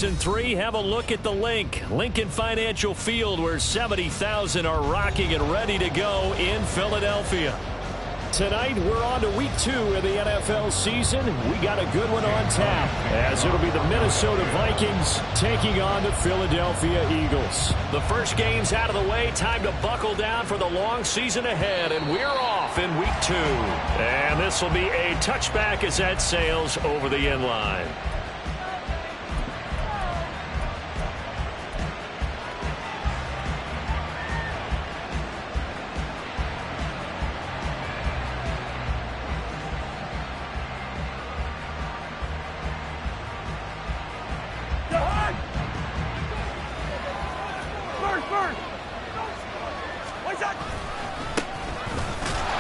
And 3, have a look at the link. Lincoln Financial Field, where 70,000 are rocking and ready to go in Philadelphia. Tonight, we're on to week 2 of the NFL season. We got a good one on tap, as it'll be the Minnesota Vikings taking on the Philadelphia Eagles. The first game's out of the way. Time to buckle down for the long season ahead, and we're off in week 2. And this will be a touchback as that sails over the end line.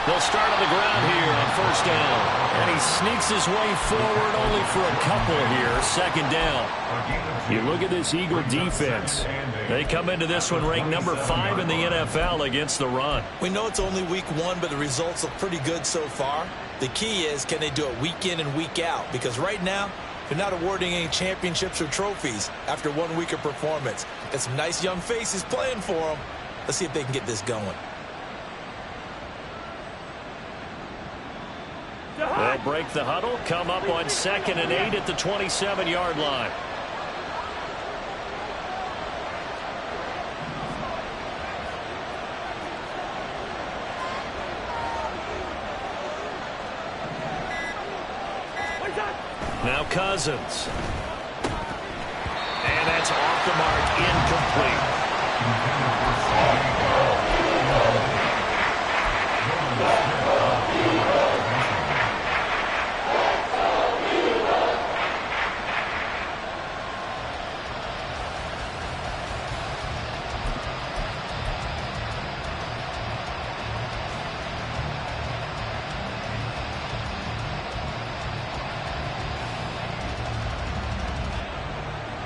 They'll start on the ground here on first down. And he sneaks his way forward only for a couple here. Second down. You look at this Eagle defense. They come into this one ranked number 5 in the NFL against the run. We know it's only week 1, but the results look pretty good so far. The key is, can they do it week in and week out? Because right now, they're not awarding any championships or trophies after 1 week of performance. Got some nice young faces playing for them. Let's see if they can get this going. They'll break the huddle, come up on 2nd and 8 at the 27-yard line. Now Cousins. And that's off the mark, incomplete.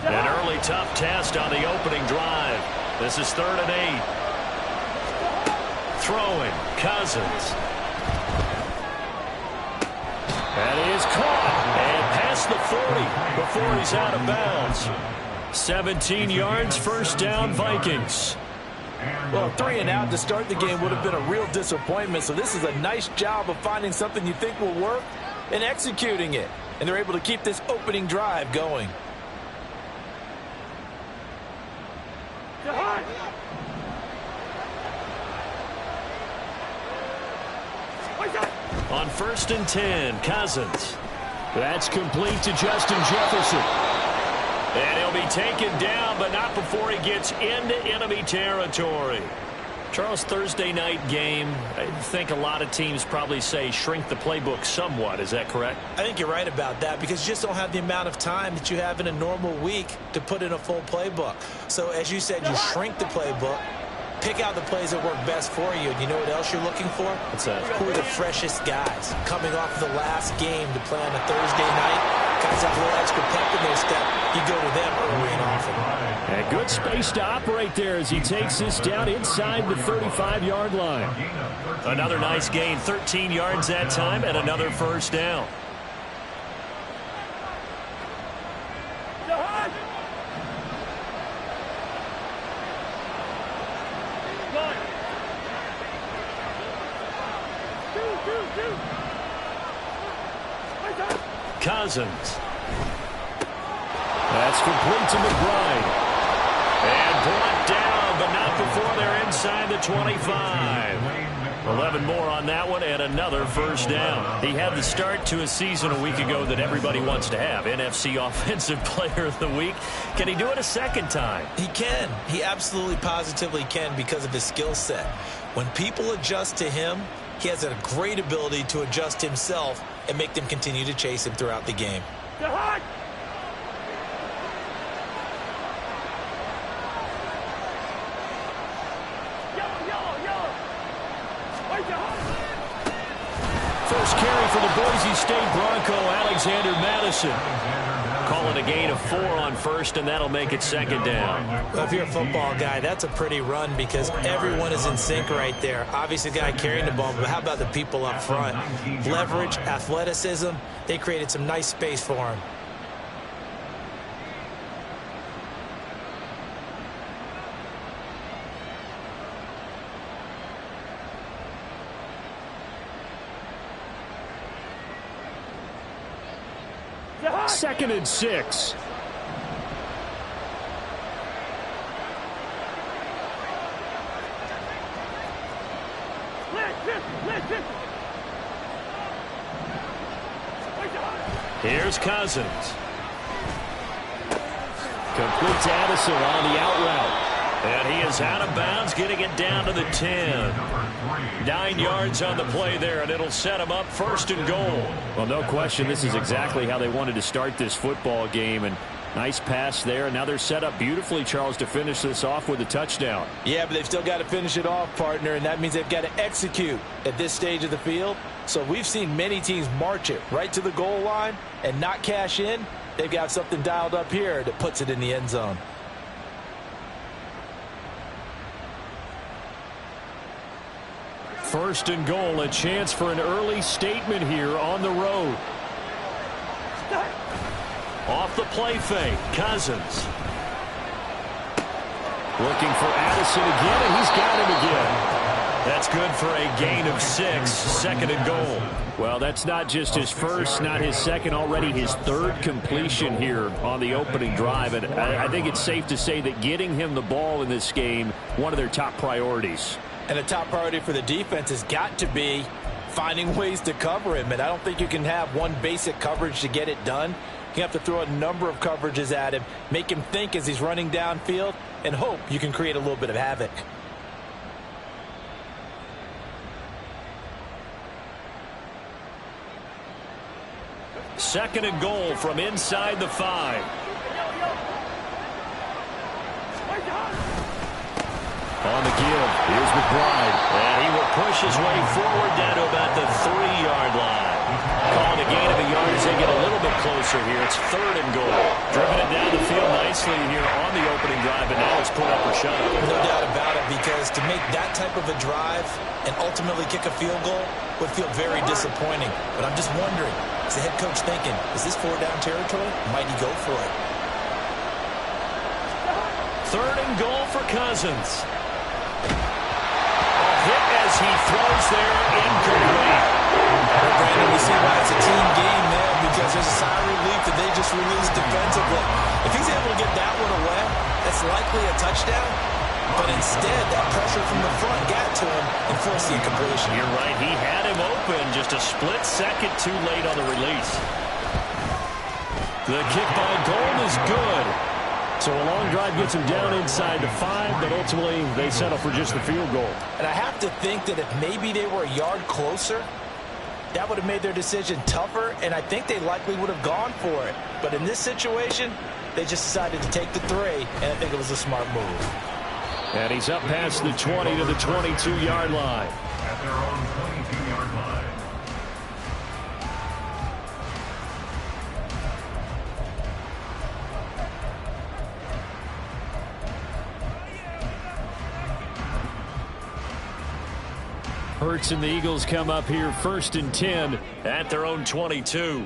An early tough test on the opening drive. This is 3rd and 8. Throwing, Cousins. And he is caught and past the 40 before he's out of bounds. 17 yards, first down, Vikings. Well, 3 and out to start the game would have been a real disappointment, so this is a nice job of finding something you think will work and executing it. And they're able to keep this opening drive going. On 1st and 10, Cousins. That's complete to Justin Jefferson. And he'll be taken down, but not before he gets into enemy territory. Charles, Thursday night game, I think a lot of teams probably say shrink the playbook somewhat. Is that correct? I think you're right about that because you just don't have the amount of time that you have in a normal week to put in a full playbook. So as you said, you shrink the playbook, pick out the plays that work best for you. And you know what else you're looking for? What's that? Who are the freshest guys coming off the last game to play on a Thursday night? Guys have a little extra pep in their step. You go to them early and often. And good space to operate there as he takes this down inside the 35-yard line. Another nice gain, 13 yards that time, and another first down. Cousins. That's complete to McBride. And brought down, but not before they're inside the 25. 11 more on that one, and another first down. He had the start to a season a week ago that everybody wants to have. NFC Offensive Player of the Week. Can he do it a second time? He can. He absolutely positively can because of his skill set. When people adjust to him, he has a great ability to adjust himself and make them continue to chase him throughout the game. First carry for the Boise State Bronco, Alexander Madison. Calling a gain of 4 on first, and that'll make it second down. Well, if you're a football guy, that's a pretty run because everyone is in sync right there. Obviously, the guy carrying the ball, but how about the people up front? Leverage, athleticism, they created some nice space for him. 2nd and 6. Here's Cousins. Complete to Addison on the out route. And he is out of bounds, getting it down to the 10. 9 yards on the play there, and it'll set him up 1st and goal. Well, no question, this is exactly how they wanted to start this football game. And nice pass there. And now they're set up beautifully, Charles, to finish this off with a touchdown. Yeah, but they've still got to finish it off, partner, and that means they've got to execute at this stage of the field. So we've seen many teams march it right to the goal line and not cash in. They've got something dialed up here that puts it in the end zone. First and goal, a chance for an early statement here on the road. Off the play fake, Cousins. Looking for Addison again, and he's got him again. That's good for a gain of 6, 2nd and goal. Well, that's not just his first, not his second, already his 3rd completion here on the opening drive. And I think it's safe to say that getting him the ball in this game, one of their top priorities. And a top priority for the defense has got to be finding ways to cover him. And I don't think you can have one basic coverage to get it done. You have to throw a number of coverages at him, make him think as he's running downfield, and hope you can create a little bit of havoc. Second and goal from inside the 5. On the give, here's McBride. And he will push his way forward down to about the 3-yard line. Calling a gain of a yard as they get a little bit closer here. It's 3rd and goal. Driven it down the field nicely here on the opening drive, and now it's put up or shut up. No doubt about it, because to make that type of a drive and ultimately kick a field goal would feel very disappointing. But I'm just wondering, is the head coach thinking, is this 4-down territory? Might he go for it? 3rd and goal for Cousins. Hit as he throws there, incomplete. Well, Brandon, we see why it's a team game there, because there's a sigh of relief that they just released defensively. If he's able to get that one away, that's likely a touchdown. But instead, that pressure from the front got to him and forced the incompletion. You're right, he had him open, just a split second too late on the release. The kick by Gold is good. So a long drive gets him down inside the 5, but ultimately they settle for just the field goal. And I have to think that if maybe they were a yard closer, that would have made their decision tougher, and I think they likely would have gone for it. But in this situation, they just decided to take the 3, and I think it was a smart move. And he's up past the 20 to the 22-yard line. At their own 22-yard line. Hurts and the Eagles come up here 1st and 10 at their own 22.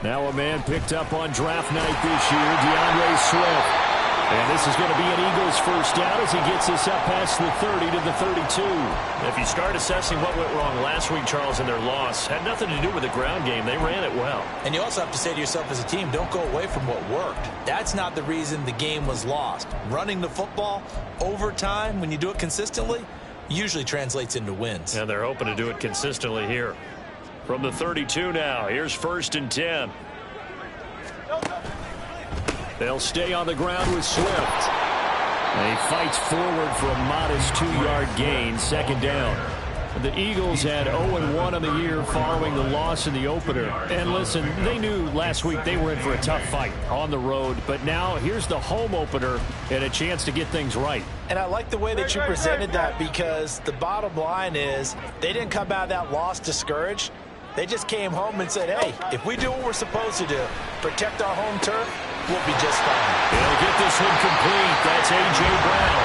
Now a man picked up on draft night this year, DeAndre Swift. And this is going to be an Eagles first down as he gets this up past the 30 to the 32. If you start assessing what went wrong last week, Charles, in their loss, had nothing to do with the ground game. They ran it well. And you also have to say to yourself as a team, don't go away from what worked. That's not the reason the game was lost. Running the football over time, when you do it consistently, usually translates into wins. And they're hoping to do it consistently here. From the 32 now, here's 1st and 10. They'll stay on the ground with Swift. And he fights forward for a modest 2-yard gain, 2nd down. The Eagles had 0-1 on the year following the loss in the opener. And listen, they knew last week they were in for a tough fight on the road. But now here's the home opener and a chance to get things right. And I like the way that you presented that, because the bottom line is they didn't come out of that loss discouraged. They just came home and said, hey, if we do what we're supposed to do, protect our home turf, we'll be just fine. He'll get this one complete. That's A.J. Brown.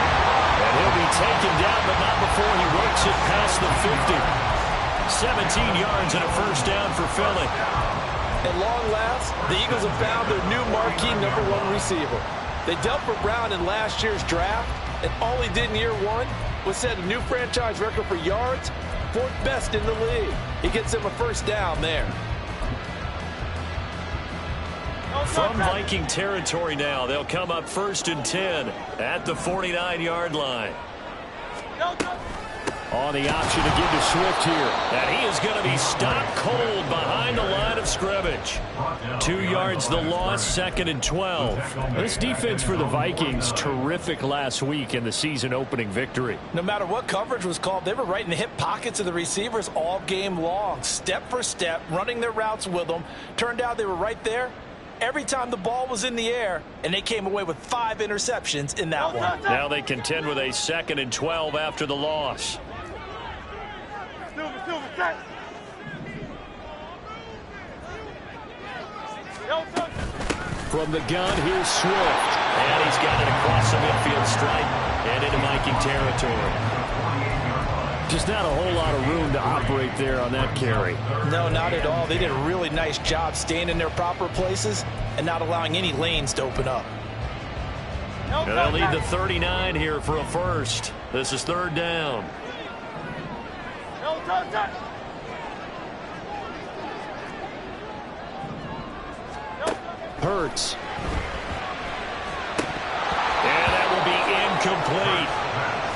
And he'll be taken down, but not before he works it past the 50. 17 yards and a first down for Philly. At long last, the Eagles have found their new marquee #1 receiver. They dealt for Brown in last year's draft, and all he did in year 1 was set a new franchise record for yards fourth best in the league. He gets him a first down there. From Viking territory now, they'll come up 1st and 10 at the 49-yard line. On the option to give to Swift here. And he is going to be stopped cold behind the line of scrimmage. 2 yards the loss, 2nd and 12. This defense for the Vikings, terrific last week in the season-opening victory. No matter what coverage was called, they were right in the hip pockets of the receivers all game long. Step for step, running their routes with them. Turned out they were right there every time the ball was in the air, and they came away with 5 interceptions in that one. Now they contend with a 2nd and 12 after the loss. From the gun, here's Swift. And he's got it across the midfield stripe and into Viking territory. Just not a whole lot of room to operate there on that carry. No, not at all. They did a really nice job staying in their proper places and not allowing any lanes to open up. They'll need the 39 here for a first. This is 3rd down. Hurts. And that will be incomplete.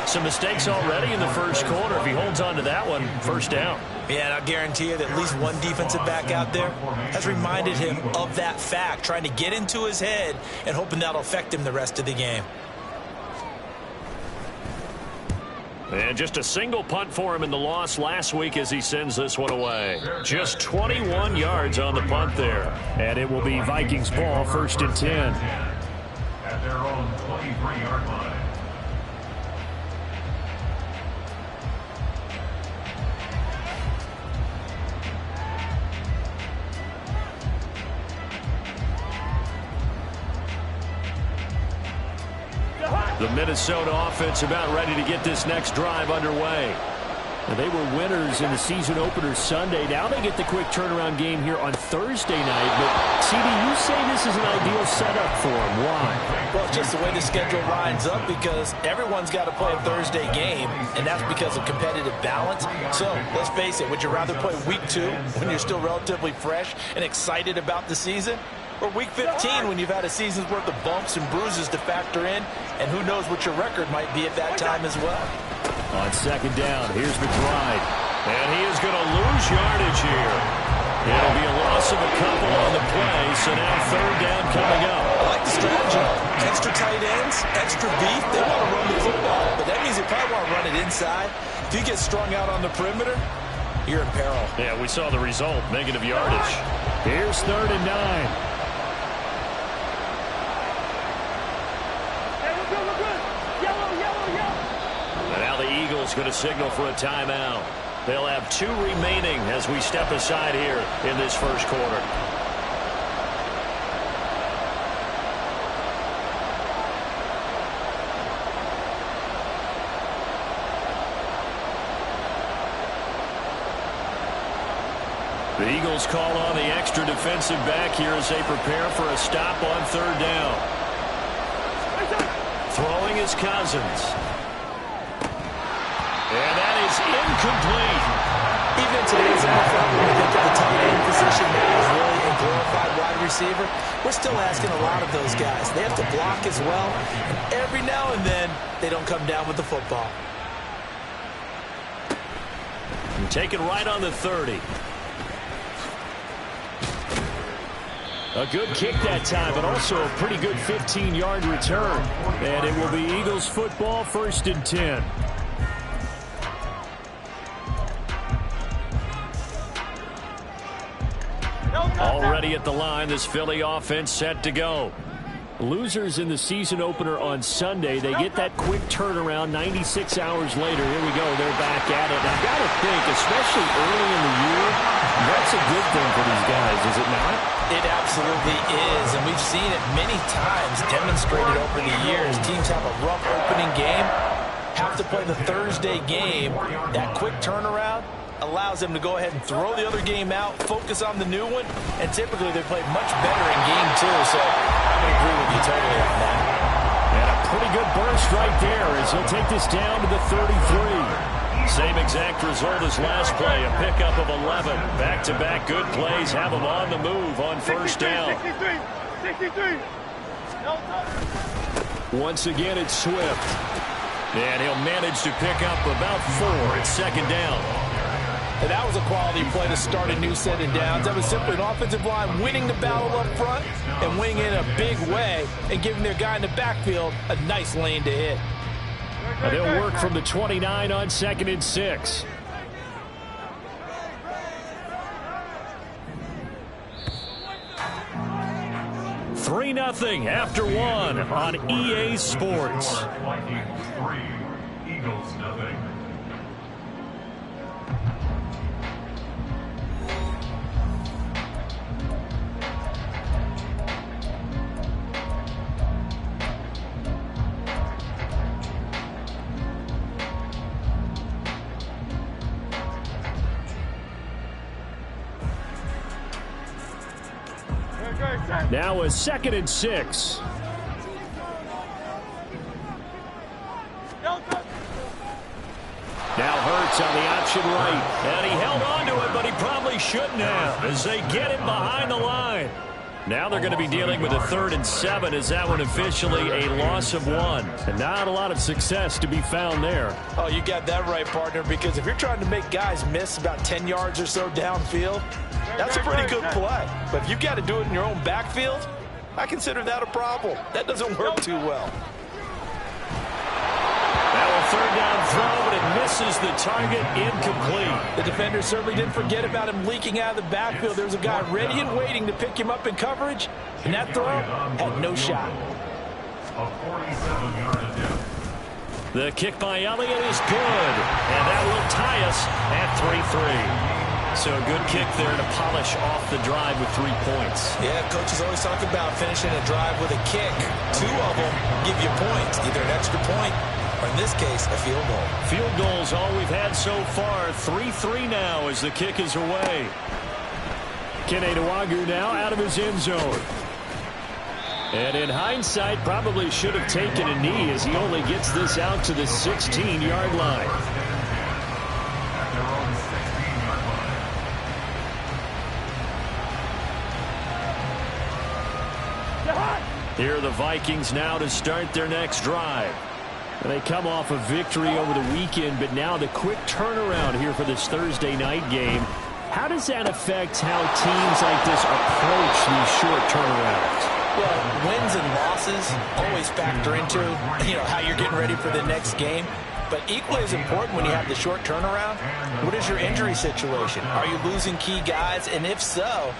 Some mistakes already in the first quarter. If he holds on to that one, first down. Yeah, and I'll guarantee you that at least one defensive back out there has reminded him of that fact, trying to get into his head and hoping that'll affect him the rest of the game. And just a single punt for him in the loss last week as he sends this one away. Just 21 yards on the punt there. And it will be Vikings ball, 1st and 10. At their own 23-yard line. The Minnesota offense about ready to get this next drive underway. And they were winners in the season opener Sunday. Now they get the quick turnaround game here on Thursday night. But, CD, you say this is an ideal setup for them. Why? Well, it's just the way the schedule lines up because everyone's got to play a Thursday game, and that's because of competitive balance. So, let's face it, would you rather play week 2 when you're still relatively fresh and excited about the season? Or week 15 when you've had a season's worth of bumps and bruises to factor in, and who knows what your record might be at that time as well. On 2nd down, here's McBride. And he is going to lose yardage here. It'll be a loss of a couple on the play, so now 3rd down coming up. I like the strategy. Extra tight ends, extra beef. They want to run the football, but that means they probably want to run it inside. If you get strung out on the perimeter, you're in peril. Yeah, we saw the result, negative yardage. Here's 3rd and 9. Eagles going to signal for a timeout. They'll have 2 remaining as we step aside here in this first quarter. The Eagles call on the extra defensive back here as they prepare for a stop on 3rd down. Throwing is Cousins. And that is incomplete. Even in today's NFL, when we think of the tight end position that is really a glorified wide receiver, we're still asking a lot of those guys. They have to block as well, and every now and then, they don't come down with the football. And take it right on the 30. A good kick that time, but also a pretty good 15-yard return. And it will be Eagles football, 1st and 10. Already at the line, this Philly offense set to go. Losers in the season opener on Sunday. They get that quick turnaround 96 hours later. Here we go. They're back at it. And I've got to think, especially early in the year, that's a good thing for these guys, is it not? It absolutely is, and we've seen it many times demonstrated over the years. Teams have a rough opening game, have to play the Thursday game. That quick turnaround allows them to go ahead and throw the other game out, focus on the new one, and typically they play much better in game 2, so I would agree with you totally on that. And a pretty good burst right there as he'll take this down to the 33. Same exact result as last play, a pickup of 11. Back-to-back good plays have them on the move on first down. 63. Once again, it's Swift. And he'll manage to pick up about 4 at second down. And that was a quality play to start a new set of downs. That was simply an offensive line winning the battle up front and winning in a big way and giving their guy in the backfield a nice lane to hit. And they'll work from the 29 on 2nd and 6. Three 0 after 1 on EA Sports. Vikings 3, Eagles 0. Now a 2nd and 6. Now Hurts on the option right. And he held on to it, but he probably shouldn't have as they get him behind the line. Now they're going to be dealing with a 3rd and 7 as that one officially a loss of 1. And not a lot of success to be found there. Oh, you got that right, partner, because if you're trying to make guys miss about 10 yards or so downfield, that's a pretty good play. But if you've got to do it in your own backfield, I consider that a problem. That doesn't work too well. Now a 3rd down throw, but it misses the target, incomplete. The defender certainly didn't forget about him leaking out of the backfield. There was a guy ready and waiting to pick him up in coverage, and that throw had no shot. A 47-yard attempt. The kick by Elliott is good, and that will tie us at 3-3. So a good kick there to polish off the drive with 3 points. Yeah, coaches always talk about finishing a drive with a kick. 2 of them give you points, either an extra point or, in this case, a field goal. Field goals all we've had so far. 3-3 now as the kick is away. Kene Nwangwu now out of his end zone. And in hindsight, probably should have taken a knee as he only gets this out to the 16-yard line. Here are the Vikings now to start their next drive. And they come off a victory over the weekend, but now the quick turnaround here for this Thursday night game. How does that affect how teams like this approach these short turnarounds? Well, wins and losses always factor into, how you're getting ready for the next game. But equally as important when you have the short turnaround, what is your injury situation? Are you losing key guys? And if so,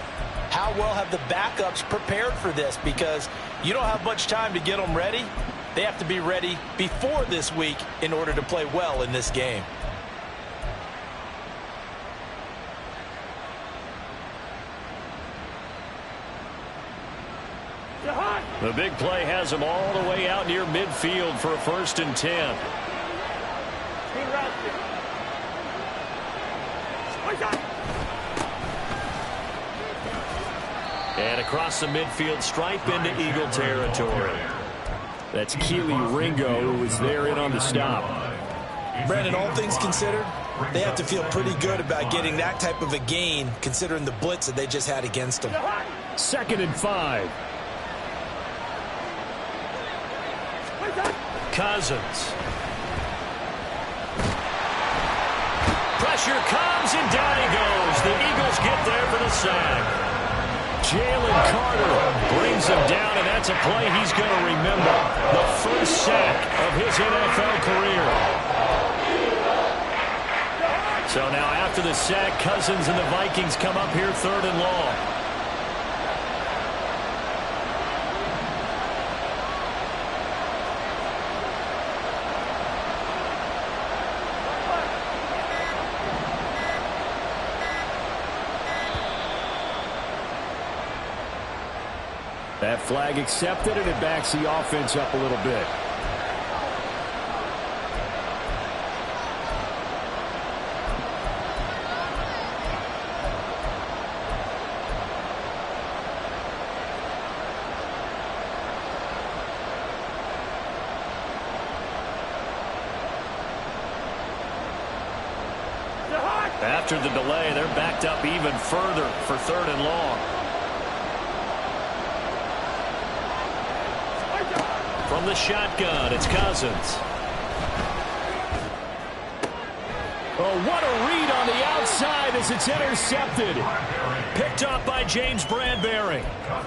how well have the backups prepared for this? Because you don't have much time to get them ready. They have to be ready before this week in order to play well in this game. The big play has them all the way out near midfield for a 1st and 10. And across the midfield stripe into Eagle territory. That's Keely Ringo who was there in on the stop. Brandon, all things considered, they have to feel pretty good about getting that type of a gain considering the blitz that they just had against them. 2nd and 5. Cousins. Pressure comes and down he goes. The Eagles get there for the sack. Jalen Carter brings him down, and that's a play he's going to remember. The first sack of his NFL career. So now after the sack, Cousins and the Vikings come up here 3rd and long. That flag accepted, and it backs the offense up a little bit. After the delay, they're backed up even further for 3rd and long. From the shotgun, it's Cousins. Oh, what a read on the outside as it's intercepted. Picked up by James Bradbury.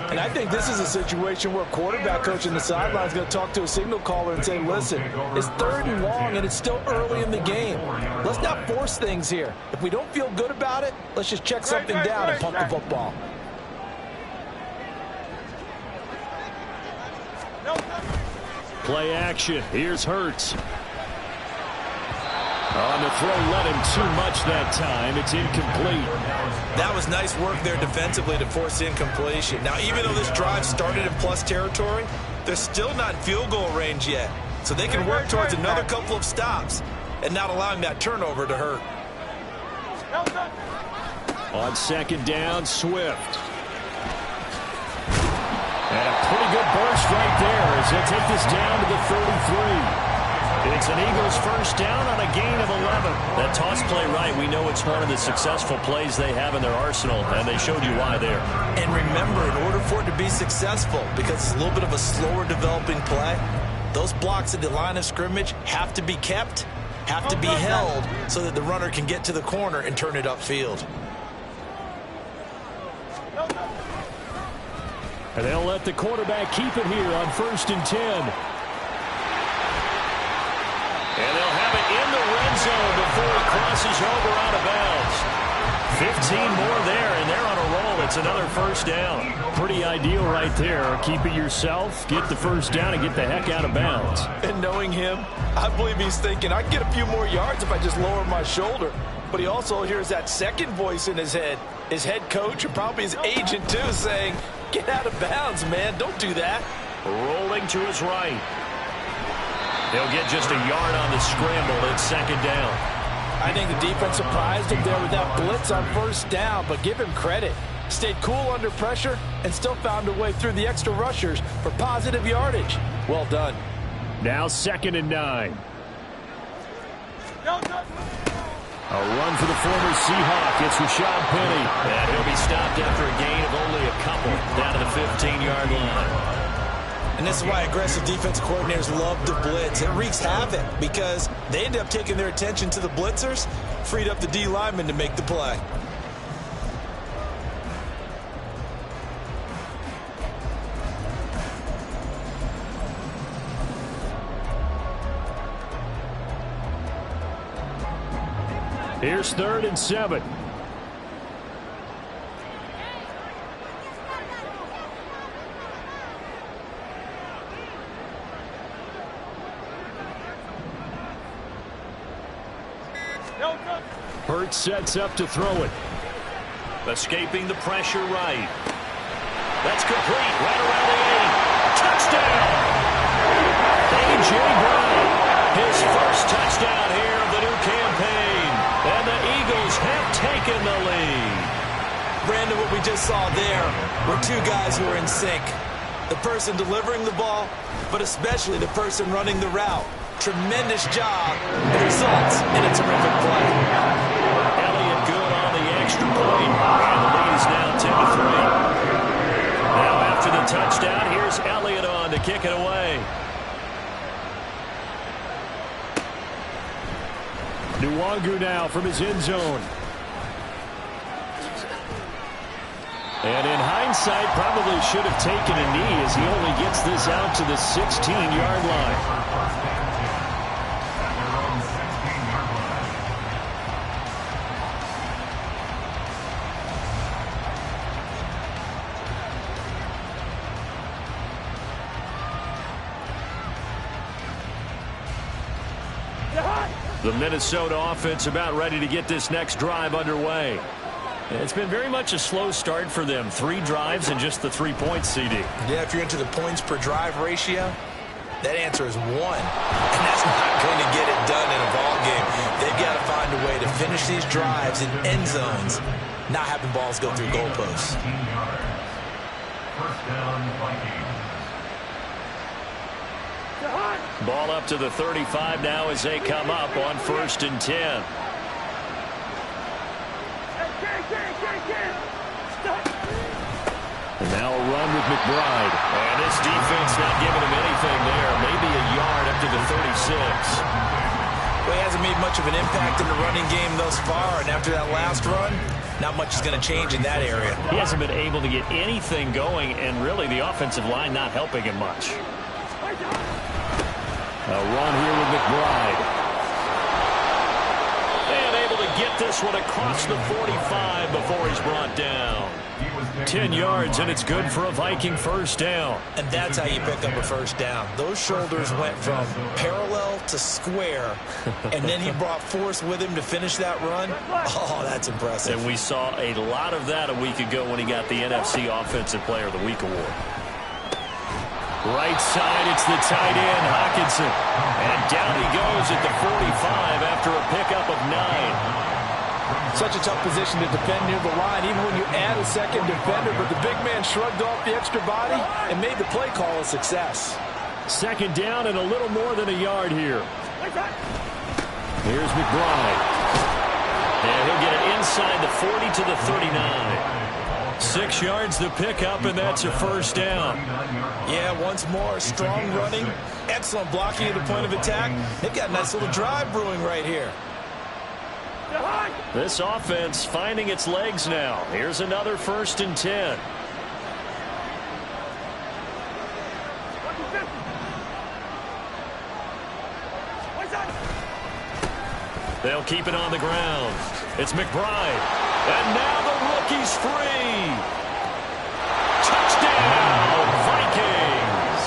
And I think this is a situation where a quarterback coach in the sideline is going to talk to a signal caller and say, listen, it's 3rd and long and it's still early in the game. Let's not force things here. If we don't feel good about it, let's just check something down and punt the football. Play action. Here's Hurts. On the throw, let him too much that time. It's incomplete. That was nice work there defensively to force incompletion. Now, even though this drive started in plus territory, they're still not in field goal range yet. So they can work towards another couple of stops and not allowing that turnover to hurt. On 2nd down, Swift. And a pretty good burst right there as they take this down to the 33. It's an Eagles 1st down on a gain of 11. That toss play right, we know it's one of the successful plays they have in their arsenal, and they showed you why there. And remember, in order for it to be successful, because it's a little bit of a slower developing play, those blocks at the line of scrimmage have to be kept, have to be held, so that the runner can get to the corner and turn it upfield. And they'll let the quarterback keep it here on 1st and 10. And they'll have it in the red zone before he crosses over out of bounds. 15 more there, and they're on a roll. It's another 1st down. Pretty ideal right there. Keep it yourself, get the 1st down, and get the heck out of bounds. And knowing him, I believe he's thinking, I can get a few more yards if I just lower my shoulder. But he also hears that second voice in his head, his head coach and probably his agent too, saying, get out of bounds, man. Don't do that. Rolling to his right. They'll get just a yard on the scramble. It's 2nd down. I think the defense surprised him there with that blitz on 1st down, but give him credit. Stayed cool under pressure and still found a way through the extra rushers for positive yardage. Well done. Now 2nd and 9. A run for the former Seahawk. It's Rashad Penny. And he'll be stopped after a gain of only a couple down to the 15-yard line. And this is why aggressive defensive coordinators love to blitz. It wreaks havoc because they end up taking their attention to the blitzers, freed up the D lineman to make the play. Here's 3rd and 7. Hurts sets up to throw it. Escaping the pressure right. That's complete. Right around the 8. Touchdown! A.J. Brown. His 1st touchdown here of the new campaign. And the Eagles have taken the lead. Brandon, what we just saw there were two guys who are in sync. The person delivering the ball, but especially the person running the route. Tremendous job. It results in a terrific play. Elliott good on the extra point. And the lead is now 10-3. Now after the touchdown, here's Elliott on to kick it away. Nwangu now from his end zone. And in hindsight, probably should have taken a knee as he only gets this out to the 16-yard line. The Minnesota offense about ready to get this next drive underway. It's been very much a slow start for them. 3 drives and just the 3 points, CD. Yeah, if you're into the points per drive ratio, that answer is 1. And that's not going to get it done in a ball game. They've got to find a way to finish these drives in end zones, not having balls go through goalposts. 1st down, Vikings. Ball up to the 35 now as they come up on 1st and 10. Now a run with McBride. And this defense not giving him anything there. Maybe a yard up to the 36. Well, he hasn't made much of an impact in the running game thus far, and after that last run, not much is going to change in that area. He hasn't been able to get anything going, and really the offensive line not helping him much. A run here with McBride. And able to get this one across the 45 before he's brought down. 10 yards, and it's good for a Viking first down. And that's how you pick up a first down. Those shoulders went from parallel to square, and then he brought force with him to finish that run. Oh, that's impressive. And we saw a lot of that a week ago when he got the NFC Offensive Player of the Week award. Right side, it's the tight end, Hockenson. And down he goes at the 45 after a pickup of 9. Such a tough position to defend near the line, even when you add a second defender. But the big man shrugged off the extra body and made the play call a success. Second down and a little more than a yard here. Here's McBride. And he'll get it inside the 40 to the 39. 6 yards the pickup, and that's a first down. Yeah, once more, strong running, excellent blocking at the point of attack. They've got a nice little drive brewing right here. This offense finding its legs now. Here's another 1st and 10. They'll keep it on the ground. It's McBride. And now the rookie's free. Touchdown, Vikings.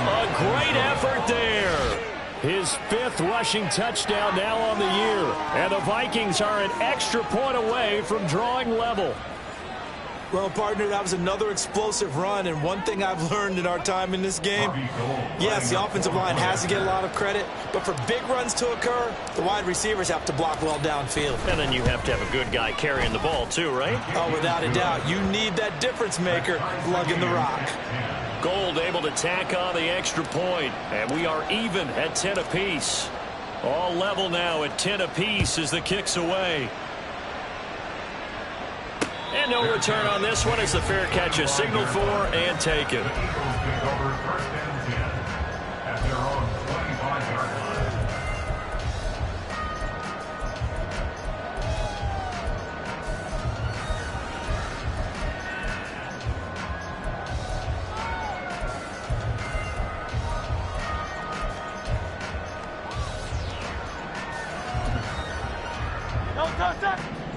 A great effort there. His 5th rushing touchdown now on the year. And the Vikings are an extra point away from drawing level. Well, partner, that was another explosive run, and one thing I've learned in our time in this game, yes, the offensive line has to get a lot of credit, but for big runs to occur, the wide receivers have to block well downfield. And then you have to have a good guy carrying the ball too, right? Oh, without a doubt. You need that difference maker lugging the rock. Gould able to tack on the extra point, and we are even at 10 apiece. All level now at 10 apiece as the kick's away. And no return on this one as the fair catch is signaled for and taken.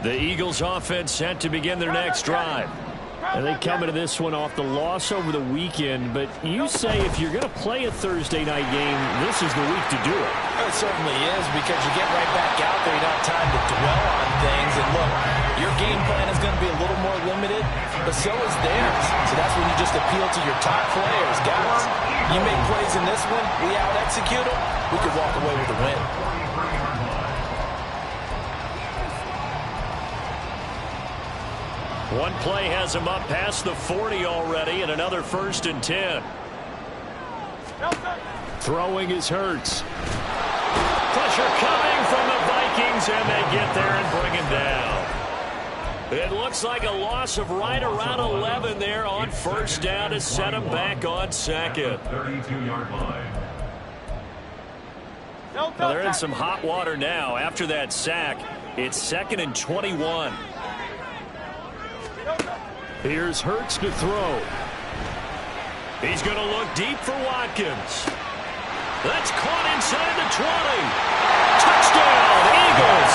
The Eagles offense set to begin their next drive. And they come into this one off the loss over the weekend, but you say if you're going to play a Thursday night game, this is the week to do it. It certainly is, because you get right back out there, you don't have time to dwell on things. And look, your game plan is going to be a little more limited, but so is theirs. So that's when you just appeal to your top players. Guys, you make plays in this one, we out-execute them, we could walk away with a win. One play has him up past the 40 already, and another 1st and 10. Throwing is Hurts. Pressure coming from the Vikings, and they get there and bring him down. It looks like a loss of right around 11 there on 1st down to set him back on 2nd. 32-yard line. Well, they're in some hot water now. After that sack, it's 2nd and 21. Here's Hurts to throw. He's going to look deep for Watkins. That's caught inside the 20. Touchdown, Eagles.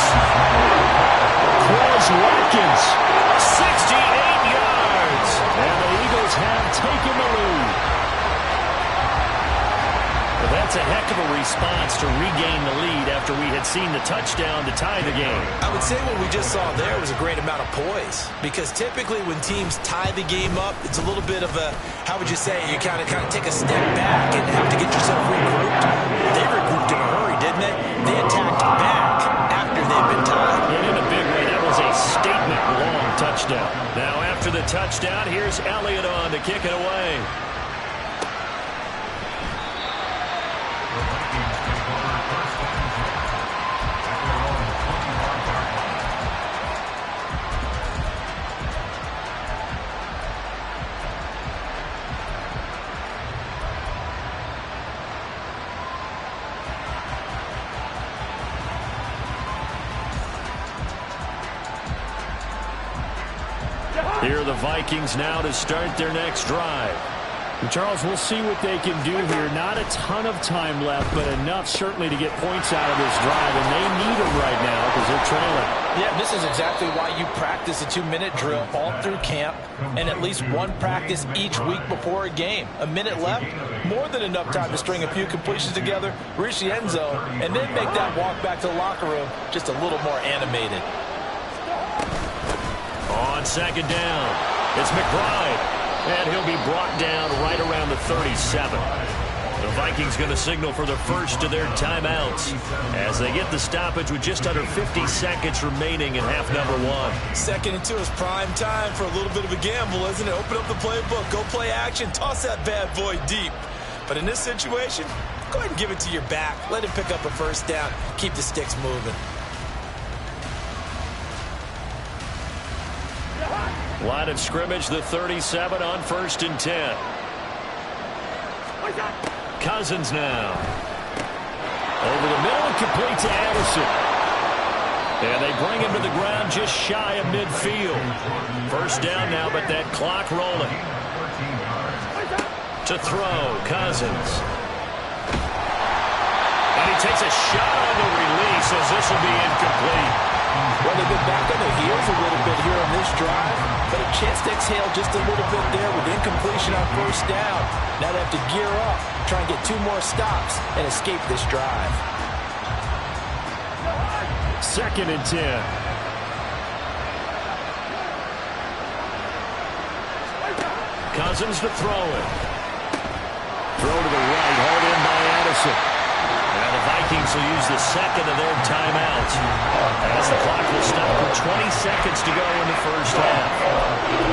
Throws Watkins. 68 yards. And the Eagles have taken the lead. Well, that's a heck of a response to regain the lead after we had seen the touchdown to tie the game. I would say what we just saw there was a great amount of poise, because typically when teams tie the game up, it's a little bit of a, how would you say, you kind of take a step back and have to get yourself regrouped. They regrouped in a hurry, didn't they? They attacked back after they'd been tied. And in a big way, that was a statement long touchdown. Now after the touchdown, here's Elliott on to kick it away. Here are the Vikings now to start their next drive. And Charles, we'll see what they can do here. Not a ton of time left, but enough certainly to get points out of this drive, and they need them right now because they're trailing. Yeah, this is exactly why you practice a 2-minute drill all through camp and at least one practice each week before a game. A minute left, more than enough time to string a few completions together, reach the end zone, and then make that walk back to the locker room just a little more animated. On second down, it's McBride. And he'll be brought down right around the 37. The Vikings going to signal for the first of their timeouts as they get the stoppage with just under 50 seconds remaining in half number 1. 2nd and 2 is prime time for a little bit of a gamble, isn't it? Open up the playbook, go play action, toss that bad boy deep. But in this situation, go ahead and give it to your back. Let him pick up a first down. Keep the sticks moving. Line of scrimmage, the 37 on 1st and 10. Cousins now. Over the middle and complete to Addison. And they bring him to the ground just shy of midfield. First down now, but that clock rolling. To throw, Cousins. And he takes a shot on the release as this will be incomplete. Well, they've been back on their heels a little bit here on this drive, but a chance to exhale just a little bit there with incompletion on first down. Now they have to gear up, try and get 2 more stops, and escape this drive. 2nd and 10. Cousins to throw it. Throw to the right, hauled in by Addison. And the Vikings will use the second of their timeouts as the clock will stop with 20 seconds to go in the first half.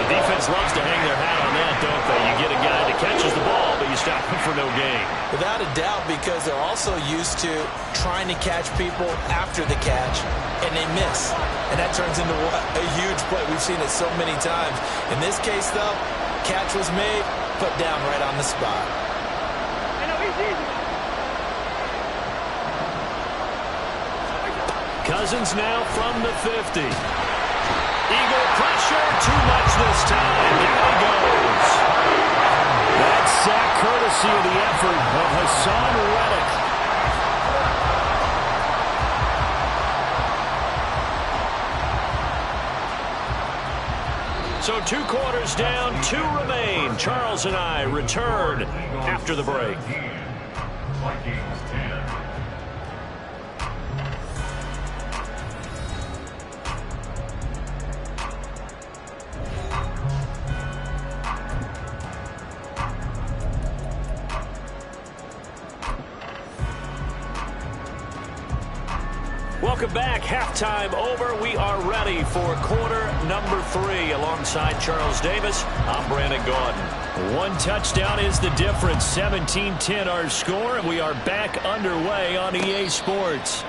The defense loves to hang their hat on that, don't they? You get a guy that catches the ball, but you stop him for no gain. Without a doubt, because they're also used to trying to catch people after the catch, and they miss. And that turns into what? A huge play. We've seen it so many times. In this case, though, catch was made, put down right on the spot. Cousins now from the 50. Eagle pressure, too much this time. Down he goes. That sack courtesy of the effort of Hassan Reddick. So 2 quarters down, 2 remain. Charles and I return after the break. Vikings 10. Welcome back. Halftime over. We are ready for quarter number 3. Alongside Charles Davis, I'm Brandon Gaudin. 1 touchdown is the difference. 17-10 our score, and we are back underway on EA Sports.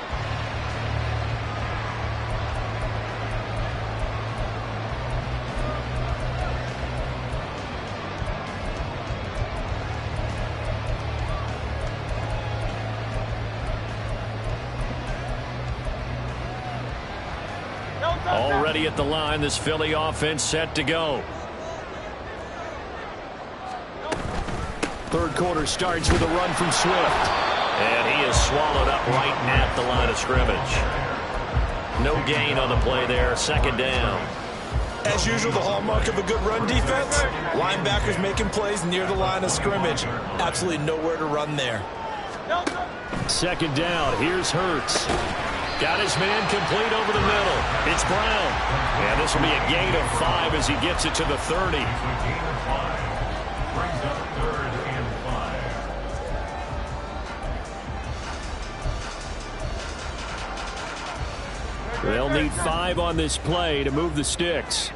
Already at the line, this Philly offense set to go. 3rd quarter starts with a run from Swift. And he is swallowed up right at the line of scrimmage. No gain on the play there. 2nd down. As usual, the hallmark of a good run defense, linebackers making plays near the line of scrimmage. Absolutely nowhere to run there. 2nd down. Here's Hurts. Got his man complete over the middle. It's Brown. And this will be a gain of 5 as he gets it to the 30. Gain of 5. Brings up 3rd and 5. They'll need 5 on this play to move the sticks.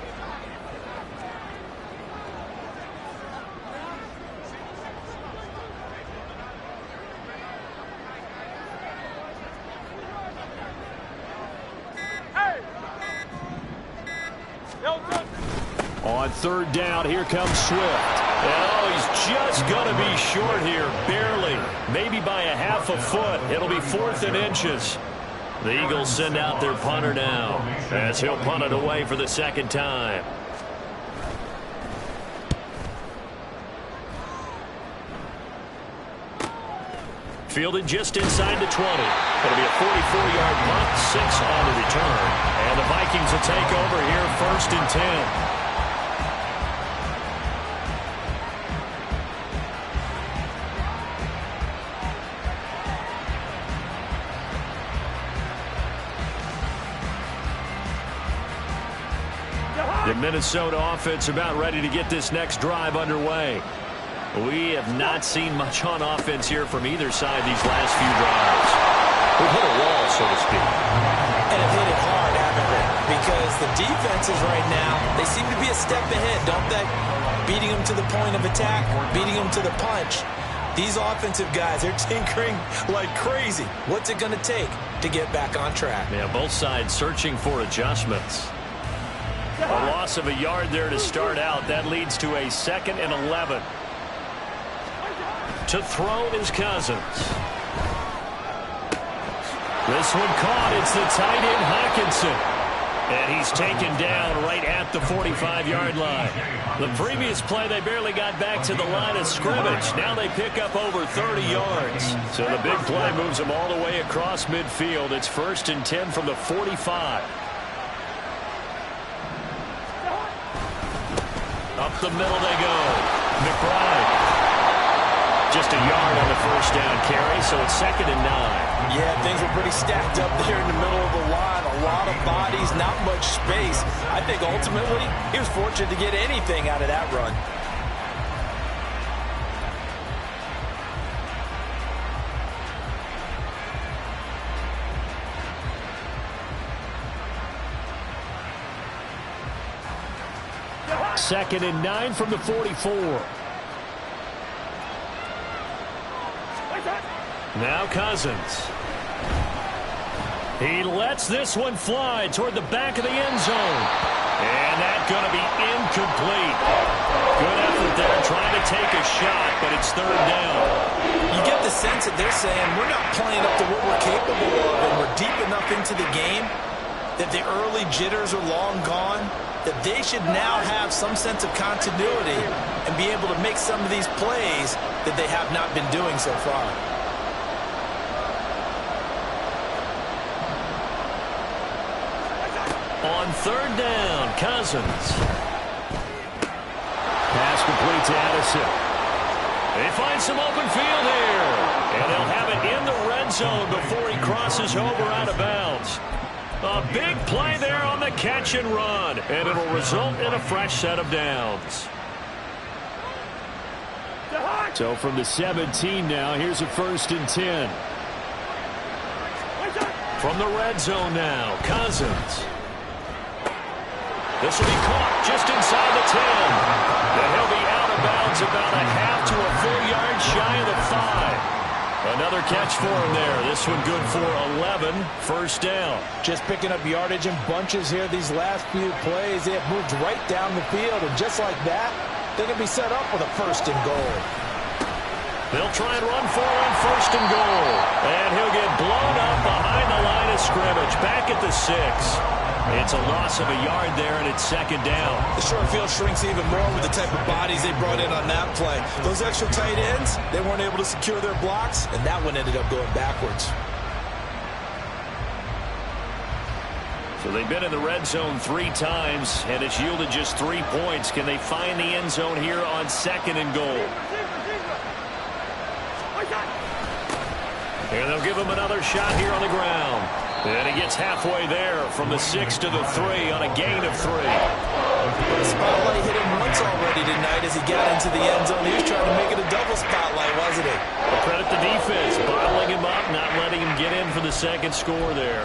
On 3rd down, here comes Swift. And he's just going to be short here, barely. Maybe by a half a foot. It'll be 4th and inches. The Eagles send out their punter now as he'll punt it away for the 2nd time. Fielded just inside the 20. It'll be a 44-yard punt, 6 on the return. And the Vikings will take over here, 1st and 10. The Minnesota offense about ready to get this next drive underway. We have not seen much on offense here from either side these last few drives. We've hit a wall, so to speak. And have hit it hard, haven't they? Because the defenses right now, they seem to be a step ahead, don't they? Beating them to the point of attack, beating them to the punch. These offensive guys, they're tinkering like crazy. What's it going to take to get back on track? Yeah, both sides searching for adjustments. A loss of a yard there to start out. That leads to a 2nd and 11. To throw is Cousins. This one caught. It's the tight end Hockenson. And he's taken down right at the 45-yard line. The previous play, they barely got back to the line of scrimmage. Now they pick up over 30 yards. So the big play moves them all the way across midfield. It's 1st and 10 from the 45. Up the middle they go. McBride. Just a yard on the 1st down carry, so it's 2nd and 9. Yeah, things were pretty stacked up there in the middle of the line. A lot of bodies, not much space. I think ultimately he was fortunate to get anything out of that run. Second and 9 from the 44. Now Cousins. He lets this one fly toward the back of the end zone. And that's going to be incomplete. Good effort there trying to take a shot, but it's 3rd down. You get the sense that they're saying we're not playing up to what we're capable of, and we're deep enough into the game that the early jitters are long gone, that they should now have some sense of continuity and be able to make some of these plays that they have not been doing so far. On 3rd down, Cousins. Pass complete to Addison. They find some open field here. And they'll have it in the red zone before he crosses over out of bounds. A big play there on the catch and run. And it'll result in a fresh set of downs. So from the 17 now, here's a 1st and 10. From the red zone now, Cousins. This will be caught just inside the 10. And he'll be out of bounds about a half to a full yard shy of the 5. Another catch for him there. This one good for 11. 1st down. Just picking up yardage in bunches here these last few plays. They have moved right down the field, and just like that, they're going to be set up with a 1st and goal. They'll try and run for it on 1st and goal. And he'll get blown up behind the line of scrimmage. Back at the 6. It's a loss of a yard there, and it's 2nd down. The short field shrinks even more with the type of bodies they brought in on that play. Those extra tight ends, they weren't able to secure their blocks, and that one ended up going backwards. So they've been in the red zone 3 times, and it's yielded just 3 points. Can they find the end zone here on 2nd and goal? And they'll give him another shot here on the ground. And he gets halfway there from the 6 to the 3 on a gain of 3. The spotlight hit him once already tonight as he got into the end zone. He was trying to make it a double spotlight, wasn't he? Well, credit the defense, bottling him up, not letting him get in for the 2nd score there.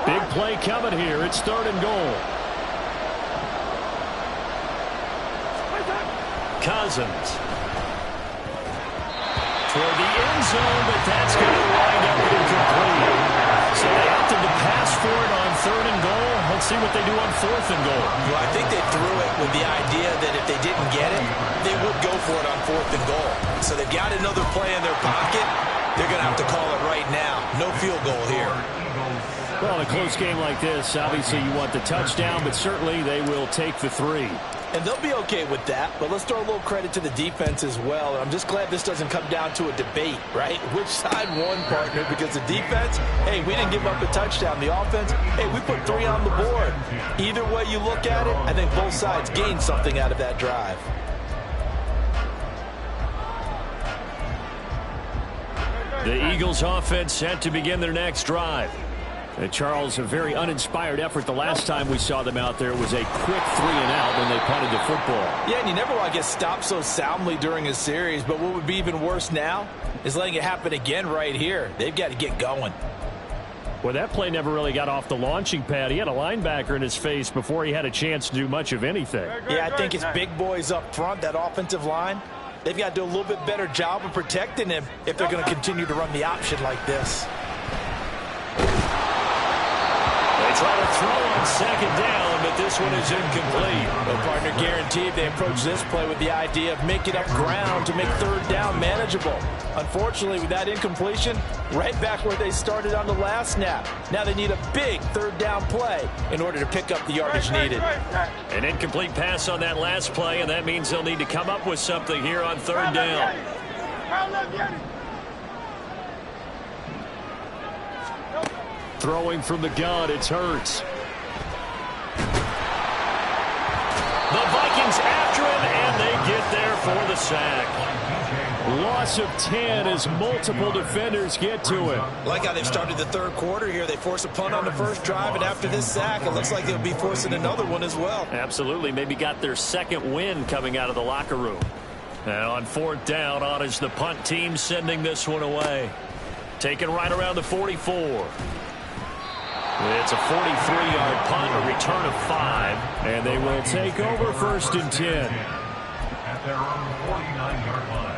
Big play coming here. It's 3rd and goal. Cousins. Toward the end zone, but that's going to wind up incomplete. So they opted to pass for it on 3rd and goal. Let's see what they do on 4th and goal. Well, I think they threw it with the idea that if they didn't get it, they would go for it on 4th and goal. So they've got another play in their pocket. They're going to have to call it right now. No field goal here. Well, in a close game like this, obviously you want the touchdown, but certainly they will take the 3. And they'll be okay with that, but let's throw a little credit to the defense as well. I'm just glad this doesn't come down to a debate, right? Which side won, partner? Because the defense, hey, we didn't give up a touchdown. The offense, hey, we put 3 on the board. Either way you look at it, I think both sides gained something out of that drive. The Eagles offense set to begin their next drive. Charles, a very uninspired effort the last time we saw them out there was a quick 3-and-out when they punted the football. Yeah, and you never want to get stopped so soundly during a series, but what would be even worse now is letting it happen again right here. They've got to get going. Well, that play never really got off the launching pad. He had a linebacker in his face before he had a chance to do much of anything. Yeah, I think it's big boys up front, that offensive line. They've got to do a little bit better job of protecting him if they're going to continue to run the option like this. They try to throw on second down, but this one is incomplete. Well, partner, guaranteed they approach this play with the idea of making up ground to make third down manageable. Unfortunately, with that incompletion, right back where they started on the last snap. Now they need a big third down play in order to pick up the yardage needed. An incomplete pass on that last play, and that means they'll need to come up with something here on third down. Throwing from the gun, it's Hurts. The Vikings after him, and they get there for the sack. Loss of 10 as multiple defenders get to him. Like how they've started the third quarter here. They force a punt on the first drive, and after this sack, it looks like they'll be forcing another one as well. Absolutely. Maybe got their second win coming out of the locker room. And on fourth down, on is the punt team sending this one away. Taken right around the 44. It's a 43-yard punt, a return of 5, and they will take over first and 10. At their own 49-yard line.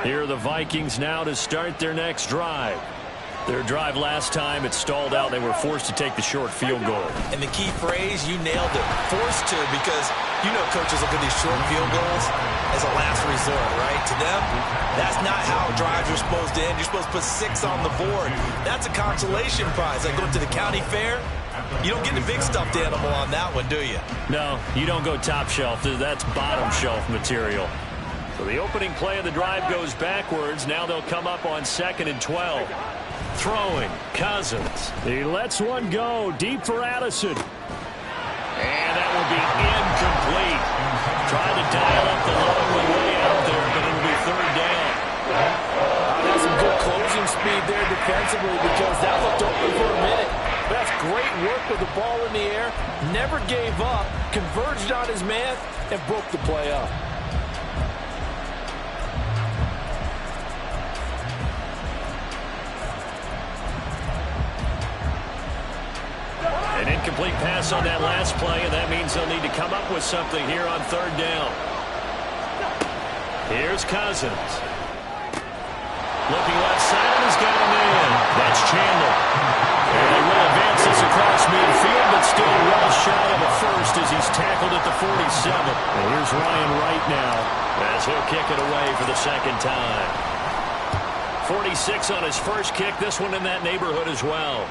Here are the Vikings now to start their next drive. Their drive last time, it stalled out. They were forced to take the short field goal. And the key phrase, you nailed it, forced to, because you know coaches look at these short field goals as a last resort, right? To them, that's not how drives are supposed to end. You're supposed to put 6 on the board. That's a consolation prize. Like going to the county fair, you don't get the big stuffed animal on that one, do you? No, you don't go top shelf. That's bottom shelf material. So the opening play of the drive goes backwards. Now they'll come up on 2nd and 12. Throwing, Cousins. He lets one go deep for Addison. And that will be incomplete. Trying to dial up the long way out there, but it'll be third down. That's some good closing speed there defensively, because that looked open for a minute. That's great work with the ball in the air. Never gave up, converged on his man, and broke the play up. An incomplete pass on that last play, and that means they'll need to come up with something here on third down. Here's Cousins. Looking left side, and he's got him in. That's Chandler. And they will advance this across midfield, but still well shy of a first as he's tackled at the 47. And here's Ryan Wright now as he'll kick it away for the second time. 46 on his first kick, this one in that neighborhood as well.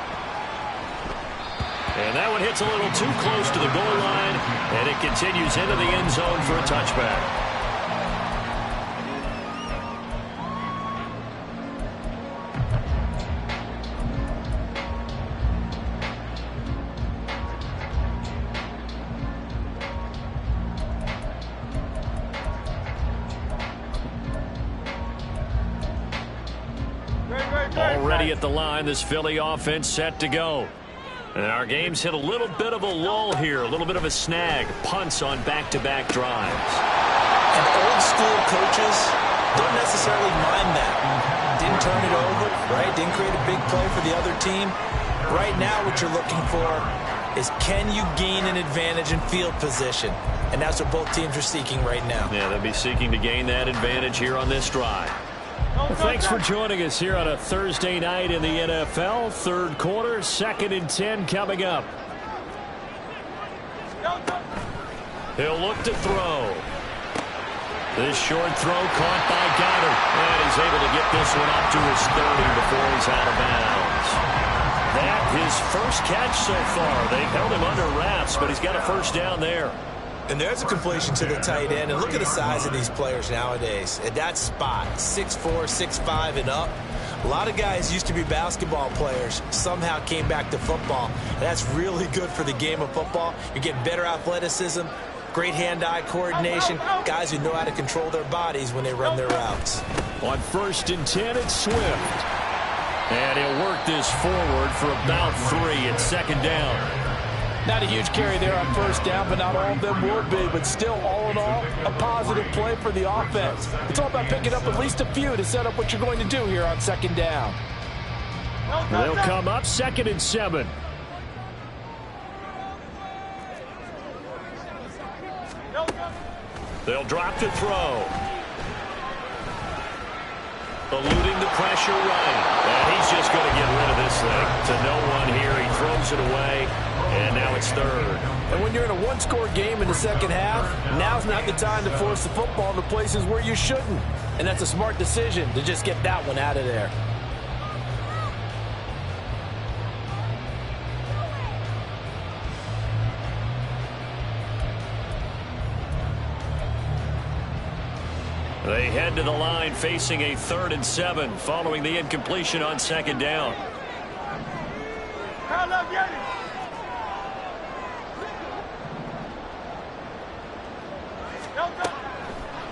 And that one hits a little too close to the goal line, and it continues into the end zone for a touchback. Already at the line, this Philly offense set to go. And our game's hit a little bit of a lull here, a little bit of a snag. Punts on back-to-back drives. And old school coaches don't necessarily mind that. Didn't turn it over, right? Didn't create a big play for the other team. Right now what you're looking for is, can you gain an advantage in field position? And that's what both teams are seeking right now. Yeah, they'll be seeking to gain that advantage here on this drive. Well, thanks for joining us here on a Thursday night in the NFL. Third quarter, 2nd and 10 coming up. He'll look to throw. This short throw caught by Goddard. And he's able to get this one up to his 30 before he's out of bounds. That his first catch so far. They've held him under wraps, but he's got a first down there. And there's a completion to the tight end. And look at the size of these players nowadays. At that spot, 6'4", 6'5", and up. A lot of guys used to be basketball players, somehow came back to football. And that's really good for the game of football. You're getting better athleticism, great hand-eye coordination, guys who know how to control their bodies when they run their routes. On 1st and 10, it's Swift. And he'll work this forward for about 3 at 2nd down. Not a huge carry there on 1st down, but not all of them were big. But still, all in all, a positive play for the offense. It's all about picking up at least a few to set up what you're going to do here on 2nd down. They'll come up 2nd and 7. They'll drop to throw. Eluding the pressure right. And he's just going to get rid of this thing to no one here. He throws it away, and now it's 3rd. And when you're in a one-score game in the second half, now's not the time to force the football into places where you shouldn't. And that's a smart decision to just get that one out of there. They head to the line facing a 3rd and 7 following the incompletion on 2nd down.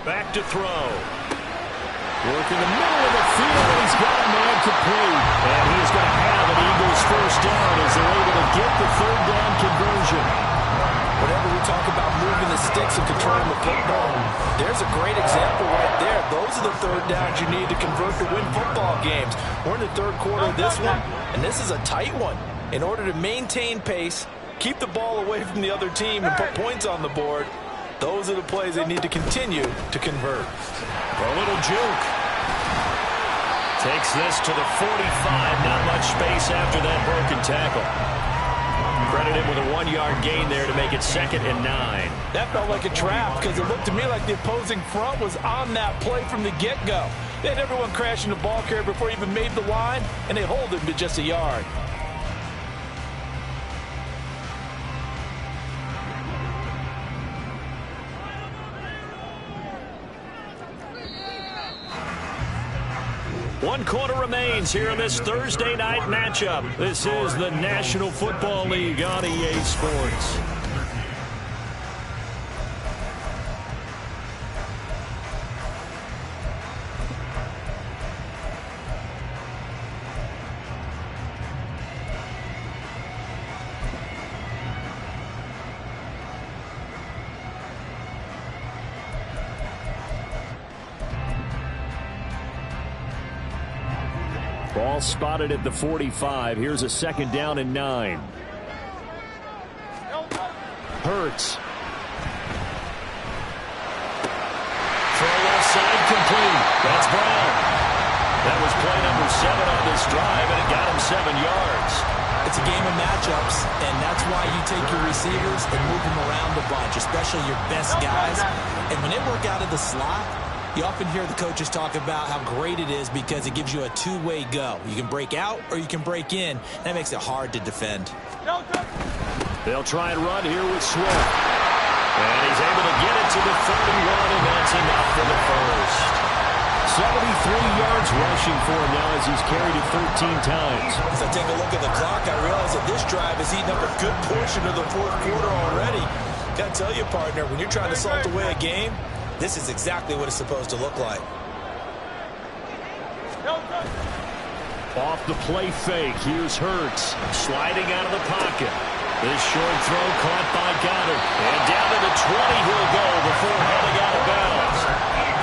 Back to throw. Working the middle of the field. He's got a man complete. And he's going to have an Eagles first down as they're able to get the 3rd down conversion. Whenever we talk about moving the sticks and controlling the football, there's a great example right there. Those are the 3rd downs you need to convert to win football games. We're in the 3rd quarter of this one, and this is a tight one. In order to maintain pace, keep the ball away from the other team, and put points on the board, those are the plays they need to continue to convert. A little juke. Takes this to the 45. Not much space after that broken tackle. Credit him with a 1-yard gain there to make it 2nd and 9. That felt like a trap because it looked to me like the opposing front was on that play from the get-go. They had everyone crashing the ball carrier before he even made the line, and they hold him to just a yard. One quarter remains here in this Thursday night matchup. This is the National Football League on EA Sports. Ball spotted at the 45. Here's a 2nd down and 9. Hurts. Throw left side complete. That's Brown. That was play number 7 on this drive, and it got him 7 yards. It's a game of matchups, and that's why you take your receivers and move them around a bunch, especially your best guys. And when they work out of the slot, you often hear the coaches talk about how great it is because it gives you a two-way go. You can break out or you can break in. That makes it hard to defend. They'll try and run here with Swift. And he's able to get it to the 31, and that's enough for the first. 73 yards rushing for him now as he's carried it 13 times. As I take a look at the clock, I realize that this drive has eaten up a good portion of the 4th quarter already. Got to tell you, partner, when you're trying to salt away a game, this is exactly what it's supposed to look like. Off the play fake, here's Hurts sliding out of the pocket. This short throw caught by Goddard. And down to the 20 he'll go before heading out of bounds.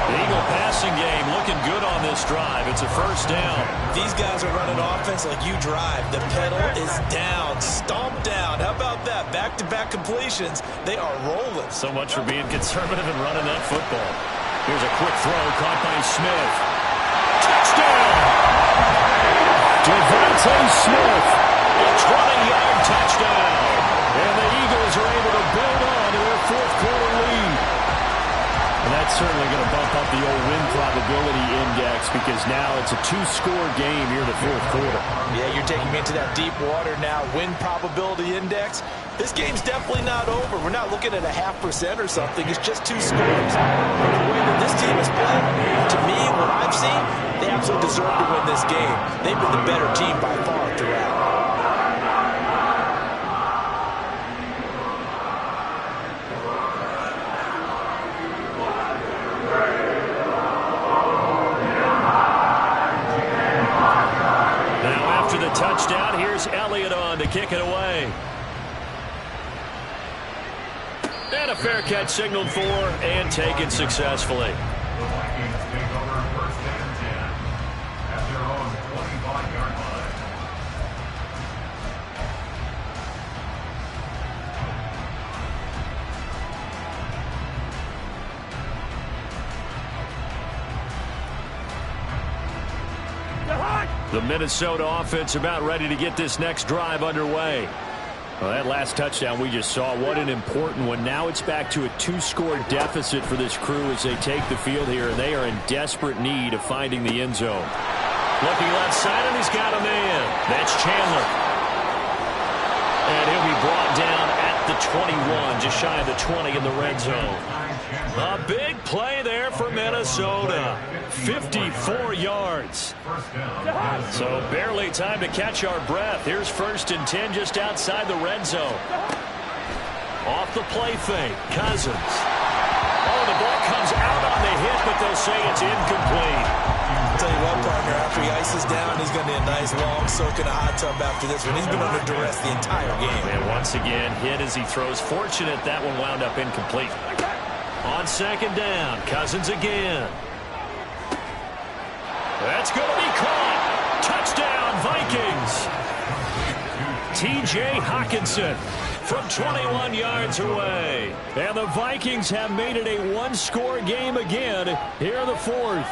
The Eagle passing game looking good on this drive. It's a first down. These guys are running offense like you drive. The pedal is down, stomped down. How about that? Back-to-back completions. They are rolling. So much for being conservative and running that football. Here's a quick throw caught by Smith. Devontae Smith, a 20-yard touchdown. And the Eagles are able to build on to their fourth-quarter lead. And that's certainly going to bump up the old win probability index because now it's a two-score game here in the fourth quarter. Yeah, you're taking me into that deep water now. Win probability index. This game's definitely not over. We're not looking at a 0.5% or something. It's just two scores. The way that this team has played, to me, what I've seen, they absolutely deserve to win this game. They've been the better team by far throughout. Touchdown. Here's Elliott on to kick it away. And a fair catch signaled for and taken successfully. The Vikings take over first and 10 at their own 25-yard line. The Minnesota offense about ready to get this next drive underway. Well, that last touchdown we just saw, what an important one. Now it's back to a two-score deficit for this crew as they take the field here, and they are in desperate need of finding the end zone. Looking left side, and he's got a man. That's Chandler. And he'll be brought down at the 21, just shy of the 20 in the red zone. A big play there for Minnesota. 54 yards. So barely time to catch our breath. Here's first and 10 just outside the red zone. Off the play fake, Cousins. Oh, the ball comes out on the hit, but they'll say it's incomplete. I'll tell you what, partner, after he ices down, he's going to need a nice long soak in a hot tub after this one. He's been under duress the entire game. And once again, hit as he throws. Fortunate that one wound up incomplete. On second down, Cousins again. That's going to be caught. Touchdown, Vikings. T.J. Hockenson from 21 yards away. And the Vikings have made it a one-score game again here in the fourth.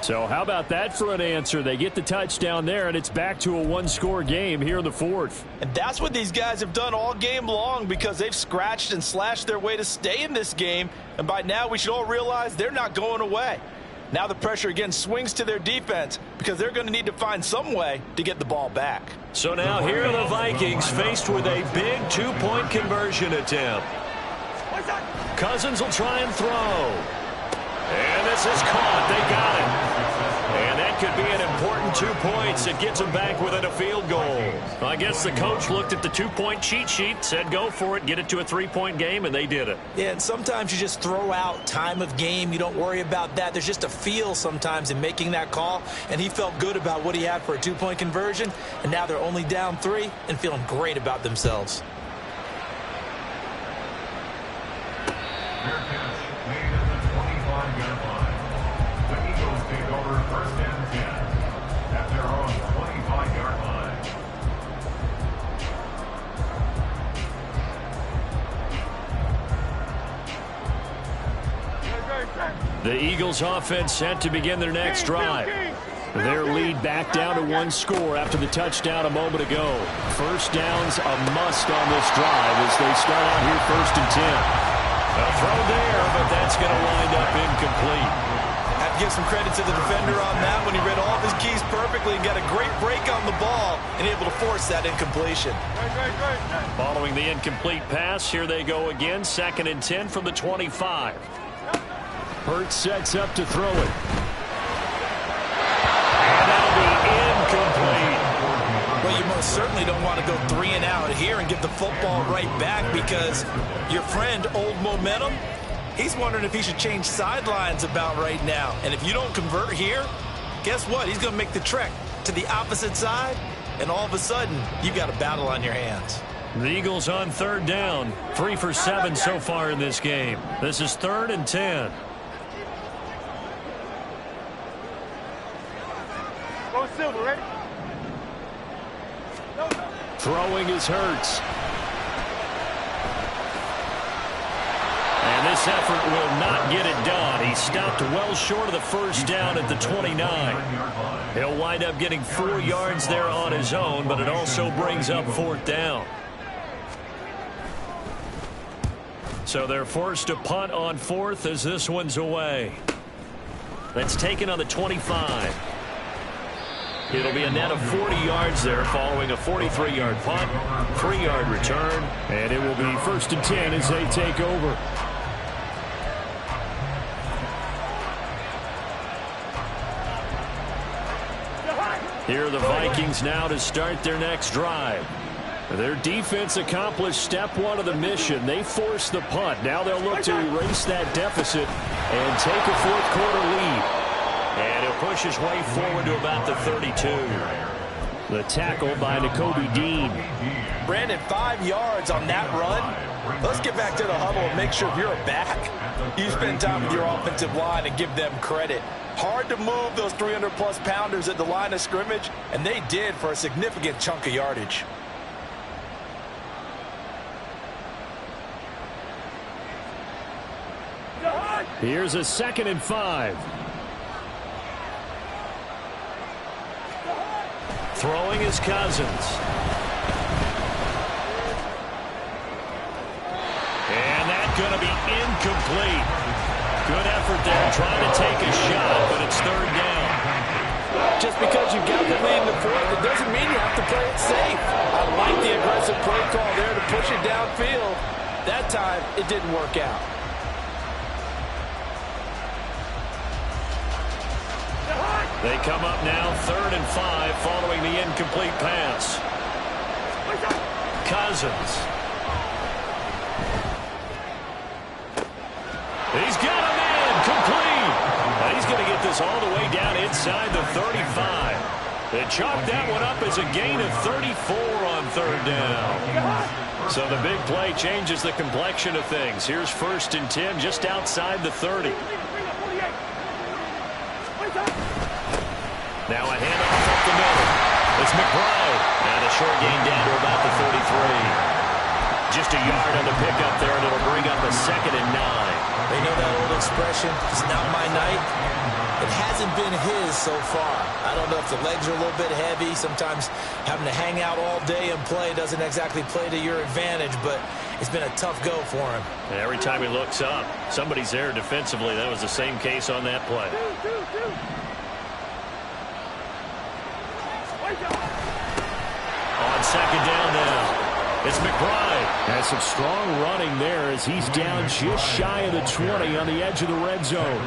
So how about that for an answer? They get the touchdown there, and it's back to a one-score game here in the fourth. And that's what these guys have done all game long because they've scratched and slashed their way to stay in this game. And by now we should all realize they're not going away. Now the pressure again swings to their defense because they're going to need to find some way to get the ball back. So now here are the Vikings faced with a big two-point conversion attempt. Cousins will try and throw. And this is caught. They got it. And that could be an important 2 points. It gets them back within a field goal. I guess the coach looked at the two-point cheat sheet, said go for it, get it to a three-point game, and they did it. Yeah, and sometimes you just throw out time of game. You don't worry about that. There's just a feel sometimes in making that call, and he felt good about what he had for a two-point conversion, and now they're only down 3 and feeling great about themselves. Fair catch made at the 25-yard line. The Eagles take over first and 10 at their own 25-yard line. The Eagles offense set to begin their next drive. Their lead back down to one score after the touchdown a moment ago. First down's a must on this drive as they start out here first and 10. A throw there, but that's going to wind up incomplete. Have to give some credit to the defender on that when he read all of his keys perfectly and got a great break on the ball and able to force that incompletion. Following the incomplete pass, here they go again. Second and 10 from the 25. Hurts sets up to throw it. And that'll be incomplete. Well, you most certainly don't want to go 3 and out here and give the football right back because your friend, Old Momentum, he's wondering if he should change sidelines about right now. And if you don't convert here, guess what? He's going to make the trek to the opposite side, and all of a sudden, you've got a battle on your hands. The Eagles on third down. 3 for 7 so far in this game. This is 3rd and 10. Go Silver, ready? Throwing is Hurts. And this this effort will not get it done. He stopped well short of the first down at the 29. He'll wind up getting 4 yards there on his own, but it also brings up 4th down. So they're forced to punt on 4th as this one's away. That's taken on the 25. It'll be a net of 40 yards there following a 43-yard punt, 3-yard return, and it will be 1st and 10 as they take over. Here are the Vikings now to start their next drive. Their defense accomplished step 1 of the mission. They forced the punt. Now they'll look to erase that deficit and take a 4th quarter lead. And he'll push his way forward to about the 32. The tackle by Nakobe Dean. Brandon, 5 yards on that run. Let's get back to the huddle and make sure if you're a back, you spend time with your offensive line and give them credit. Hard to move those 300-plus pounders at the line of scrimmage, and they did for a significant chunk of yardage. Here's a 2nd and 5. Throwing is Cousins. And that's going to be incomplete. Good effort there trying to take a shot, but it's 3rd down. Just because you've got the lead in the 4th, it doesn't mean you have to play it safe. I like the aggressive play call there to push it downfield. That time, it didn't work out. They come up now 3rd and 5 following the incomplete pass. Cousins. He's got a man complete. And he's going to get this all the way down inside the 35. They chalked that one up as a gain of 34 on 3rd down. So the big play changes the complexion of things. Here's 1st and 10 just outside the 30. Now a handoff up the middle. It's McBride. And a short gain down to about the 33. Just a yard on the pickup there, and it'll bring up a 2nd and 9. They know that old expression, it's not my night. It hasn't been his so far. I don't know if the legs are a little bit heavy. Sometimes having to hang out all day and play doesn't exactly play to your advantage, but it's been a tough go for him. And every time he looks up, somebody's there defensively. That was the same case on that play. On 2nd down now, it's McBride. Has some strong running there as he's down just shy of the 20 on the edge of the red zone.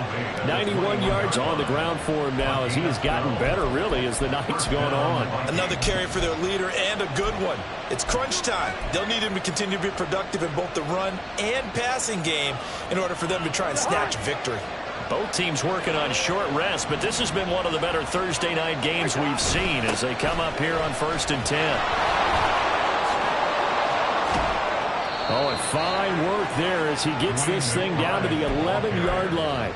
91 yards on the ground for him now as he has gotten better, really, as the night's gone on. Another carry for their leader and a good one. It's crunch time. They'll need him to continue to be productive in both the run and passing game in order for them to try and snatch a victory. Both teams working on short rest, but this has been one of the better Thursday night games we've seen as they come up here on 1st and 10. Oh, and fine work there as he gets this thing down to the 11-yard line.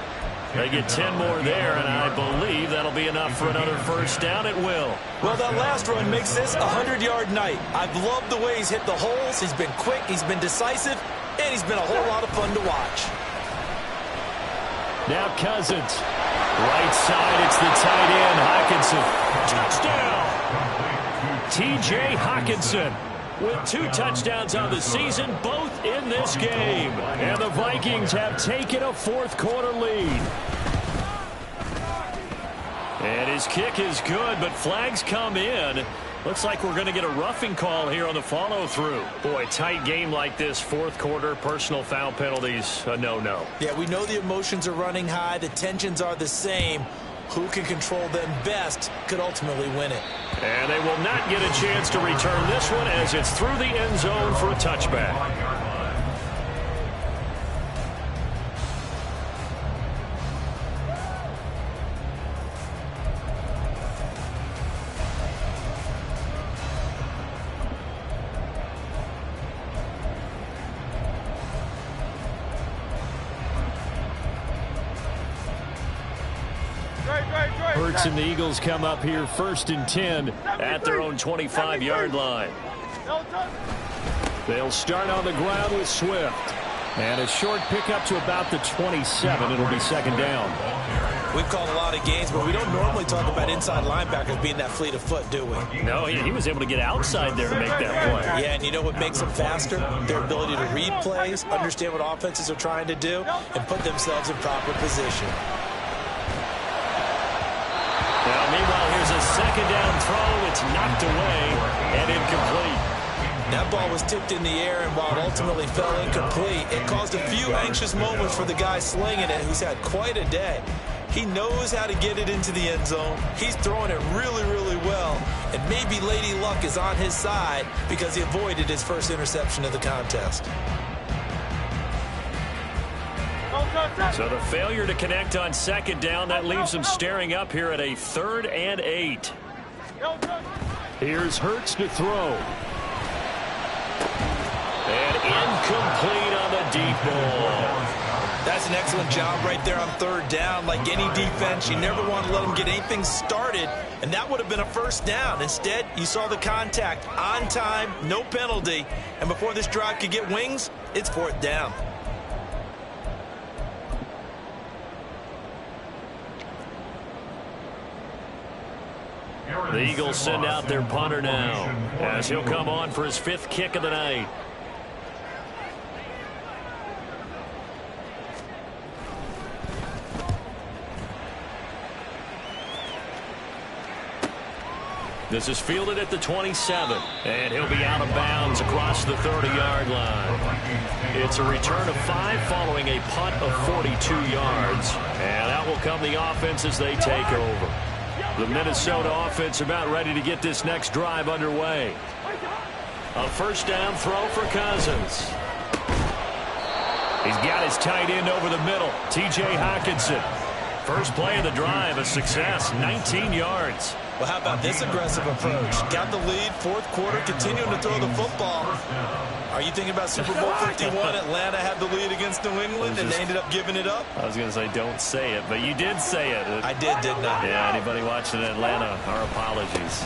They get 10 more there, and I believe that'll be enough for another 1st down. It will. Well, that last run makes this a 100-yard night. I've loved the way he's hit the holes. He's been quick, he's been decisive, and he's been a whole lot of fun to watch. Now Cousins. Right side, it's the tight end, Hockenson. Touchdown! T.J. Hockenson with 2 touchdowns on the season, both in this game. And the Vikings have taken a 4th quarter lead. And his kick is good, but flags come in. Looks like we're going to get a roughing call here on the follow-through. Boy, tight game like this, 4th quarter, personal foul penalties, a no-no. Yeah, we know the emotions are running high. The tensions are the same. Who can control them best could ultimately win it. And they will not get a chance to return this one as it's through the end zone for a touchback. Hurts and the Eagles come up here 1st and 10 at their own 25-yard line. They'll start on the ground with Swift. And a short pickup to about the 27. It'll be second down. We've called a lot of games, but we don't normally talk about inside linebackers being that fleet of foot, do we? No, he was able to get outside there to make that play. Yeah, and you know what makes them faster? Their ability to read plays, understand what offenses are trying to do, and put themselves in proper position. Now, meanwhile, here's a second down throw. It's knocked away and incomplete. That ball was tipped in the air, and while it ultimately fell incomplete, it caused a few anxious moments for the guy slinging it, who's had quite a day. He knows how to get it into the end zone. He's throwing it really, really well. And maybe Lady Luck is on his side because he avoided his first interception of the contest. So the failure to connect on second down, that leaves him staring up here at a 3rd and 8. Here's Hurts to throw. And incomplete on the deep ball. That's an excellent job right there on 3rd down. Like any defense, you never want to let them get anything started, and that would have been a first down. Instead, you saw the contact on time, no penalty, and before this drive could get wings, it's 4th down. The Eagles send out their punter now as he'll come on for his 5th kick of the night. This is fielded at the 27, and he'll be out of bounds across the 30-yard line. It's a return of 5 following a punt of 42 yards, and out will come the offense as they take over. The Minnesota offense about ready to get this next drive underway. A first down throw for Cousins. He's got his tight end over the middle, T.J. Hockenson. First play of the drive, a success, 19 yards. Well, how about this aggressive approach? Got the lead, 4th quarter, continuing to throw the football. Are you thinking about Super Bowl 51? Atlanta had the lead against New England, and they ended up giving it up? I was going to say don't say it, but you did say it. I did, didn't I? Yeah, anybody watching Atlanta, our apologies.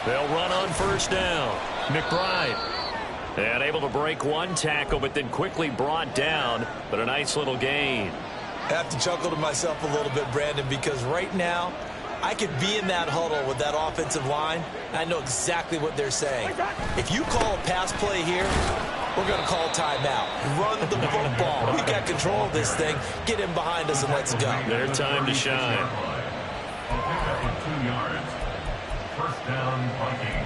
They'll run on first down. McBride. And able to break one tackle, but then quickly brought down, but a nice little gain. I have to chuckle to myself a little bit, Brandon, because right now, I could be in that huddle with that offensive line, and I know exactly what they're saying. If you call a pass play here, we're going to call timeout. Run the football. We've got control of this thing. Get him behind us and let's go. Their time to shine. 2 yards. First down, Vikings.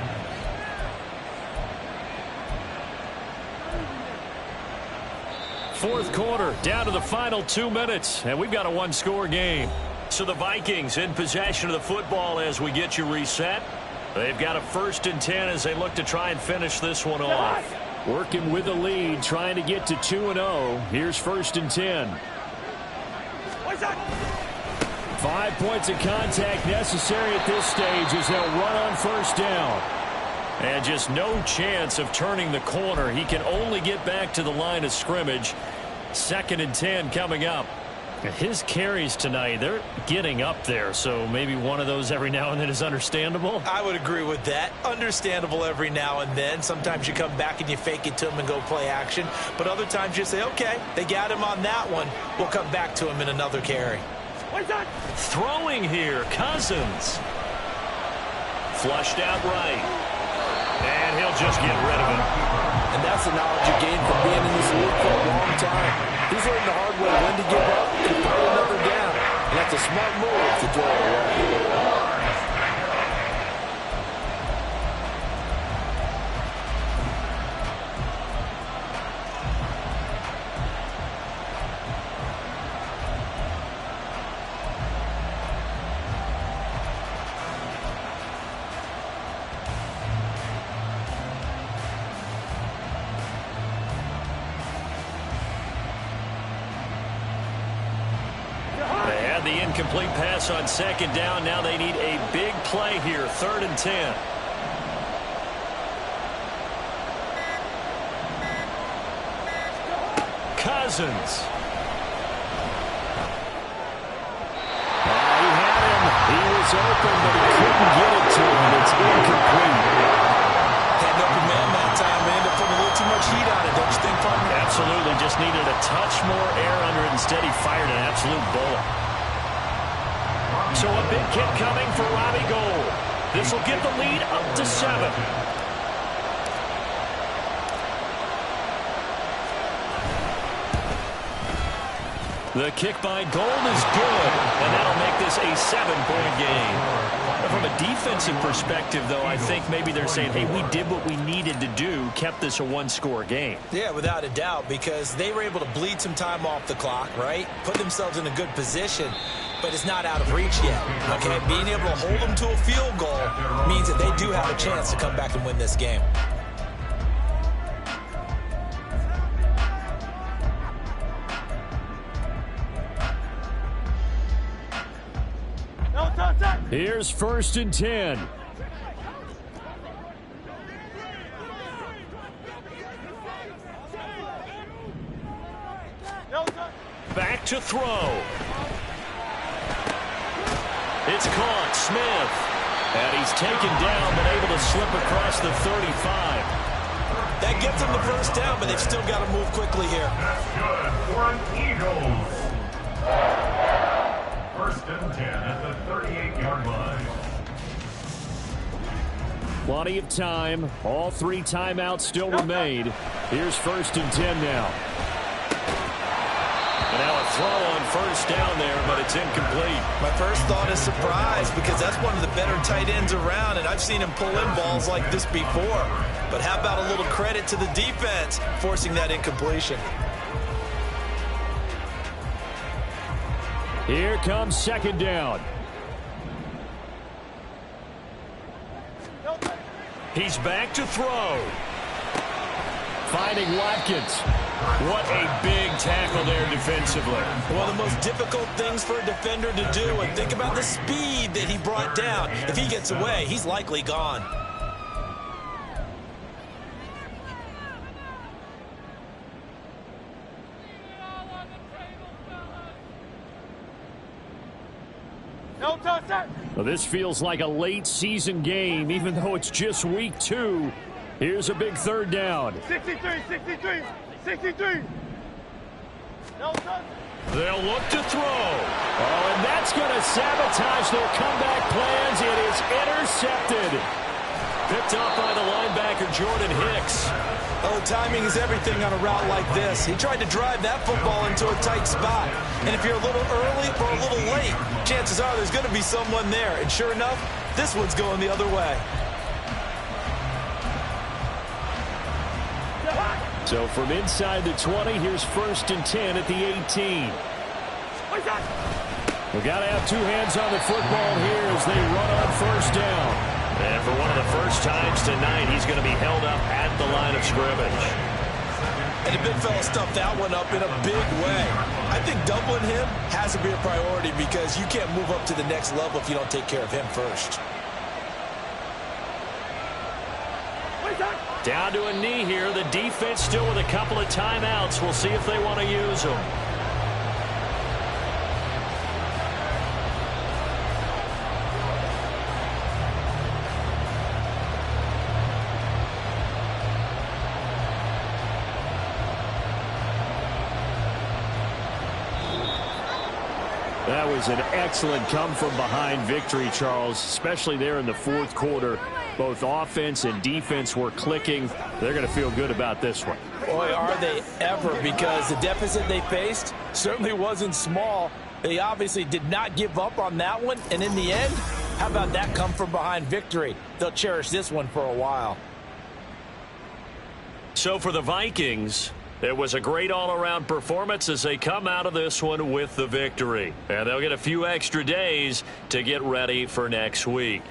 Fourth quarter, down to the final 2 minutes, and we've got a one-score game. So the Vikings in possession of the football as we get you reset. They've got a 1st and 10 as they look to try and finish this one off. Working with the lead, trying to get to 2-0. Here's 1st and 10. 5 points of contact necessary at this stage as they'll run on first down. And just no chance of turning the corner. He can only get back to the line of scrimmage. 2nd and 10 coming up. His carries tonight, they're getting up there, so maybe one of those every now and then is understandable. I would agree with that. Understandable every now and then. Sometimes you come back and you fake it to him and go play action. But other times you say, okay, they got him on that one. We'll come back to him in another carry. Throwing here, Cousins. Flushed out right. And he'll just get rid of it. And that's the knowledge you gain from being in this league for a long time. He's learned the hard way when to give up and fight another down. And that's a smart move to throw it away. Incomplete pass on second down. Now they need a big play here. 3rd and 10. Cousins. He had him. He was open, but he couldn't get it to him. It's incomplete. Had an open man that time. They ended up putting a little little too much heat on it, don't you think, partner? Absolutely. Just needed a touch more air under it. Instead, he fired an absolute bullet. So a big kick coming for Robbie Gould. This will get the lead up to 7. The kick by Gould is good, and that'll make this a 7-point game. From a defensive perspective, though, I think maybe they're saying, hey, we did what we needed to do, kept this a one-score game. Yeah, without a doubt, because they were able to bleed some time off the clock, right? Put themselves in a good position, but it's not out of reach yet, okay? Being able to hold them to a field goal means that they do have a chance to come back and win this game. Here's 1st and 10. Back to throw. It's caught. Smith. And he's taken down, but able to slip across the 35. That gets them the first down, but they've still got to move quickly here. That's good for an Eagles. 1st and 10 at the 38-yard line. Plenty of time. All 3 timeouts still remain. Here's 1st and 10 now. And now a throw on 1st down there, but it's incomplete. My first thought is surprise, because that's one of the better tight ends around, and I've seen him pull in balls like this before. But how about a little credit to the defense forcing that incompletion? Here comes 2nd down. He's back to throw. Finding Watkins. What a big tackle there defensively. One of the most difficult things for a defender to do, and think about the speed that he brought down. If he gets away, he's likely gone. Well, this feels like a late season game, even though it's just week 2. Here's a big 3rd down. 63. They'll look to throw. Oh, and that's going to sabotage their comeback plans. It is intercepted. Picked off by the linebacker, Jordan Hicks. Oh, timing is everything on a route like this. He tried to drive that football into a tight spot. And if you're a little early or a little late, chances are there's going to be someone there. And sure enough, this one's going the other way. So from inside the 20, here's 1st and 10 at the 18. We've got to have 2 hands on the football here as they run on 1st down. And for one of the first times tonight, he's going to be held up at the line of scrimmage. And the big fella stuffed that one up in a big way. I think doubling him has to be a priority, because you can't move up to the next level if you don't take care of him first. Down to a knee here. The defense still with a couple of timeouts. We'll see if they want to use them. That was an excellent come-from-behind victory, Charles, especially there in the 4th quarter. Both offense and defense were clicking. They're going to feel good about this one. Boy, are they ever, because the deficit they faced certainly wasn't small. They obviously did not give up on that one, and in the end, how about that come-from-behind victory? They'll cherish this one for a while. So for the Vikings, it was a great all-around performance as they come out of this one with the victory. And they'll get a few extra days to get ready for next week.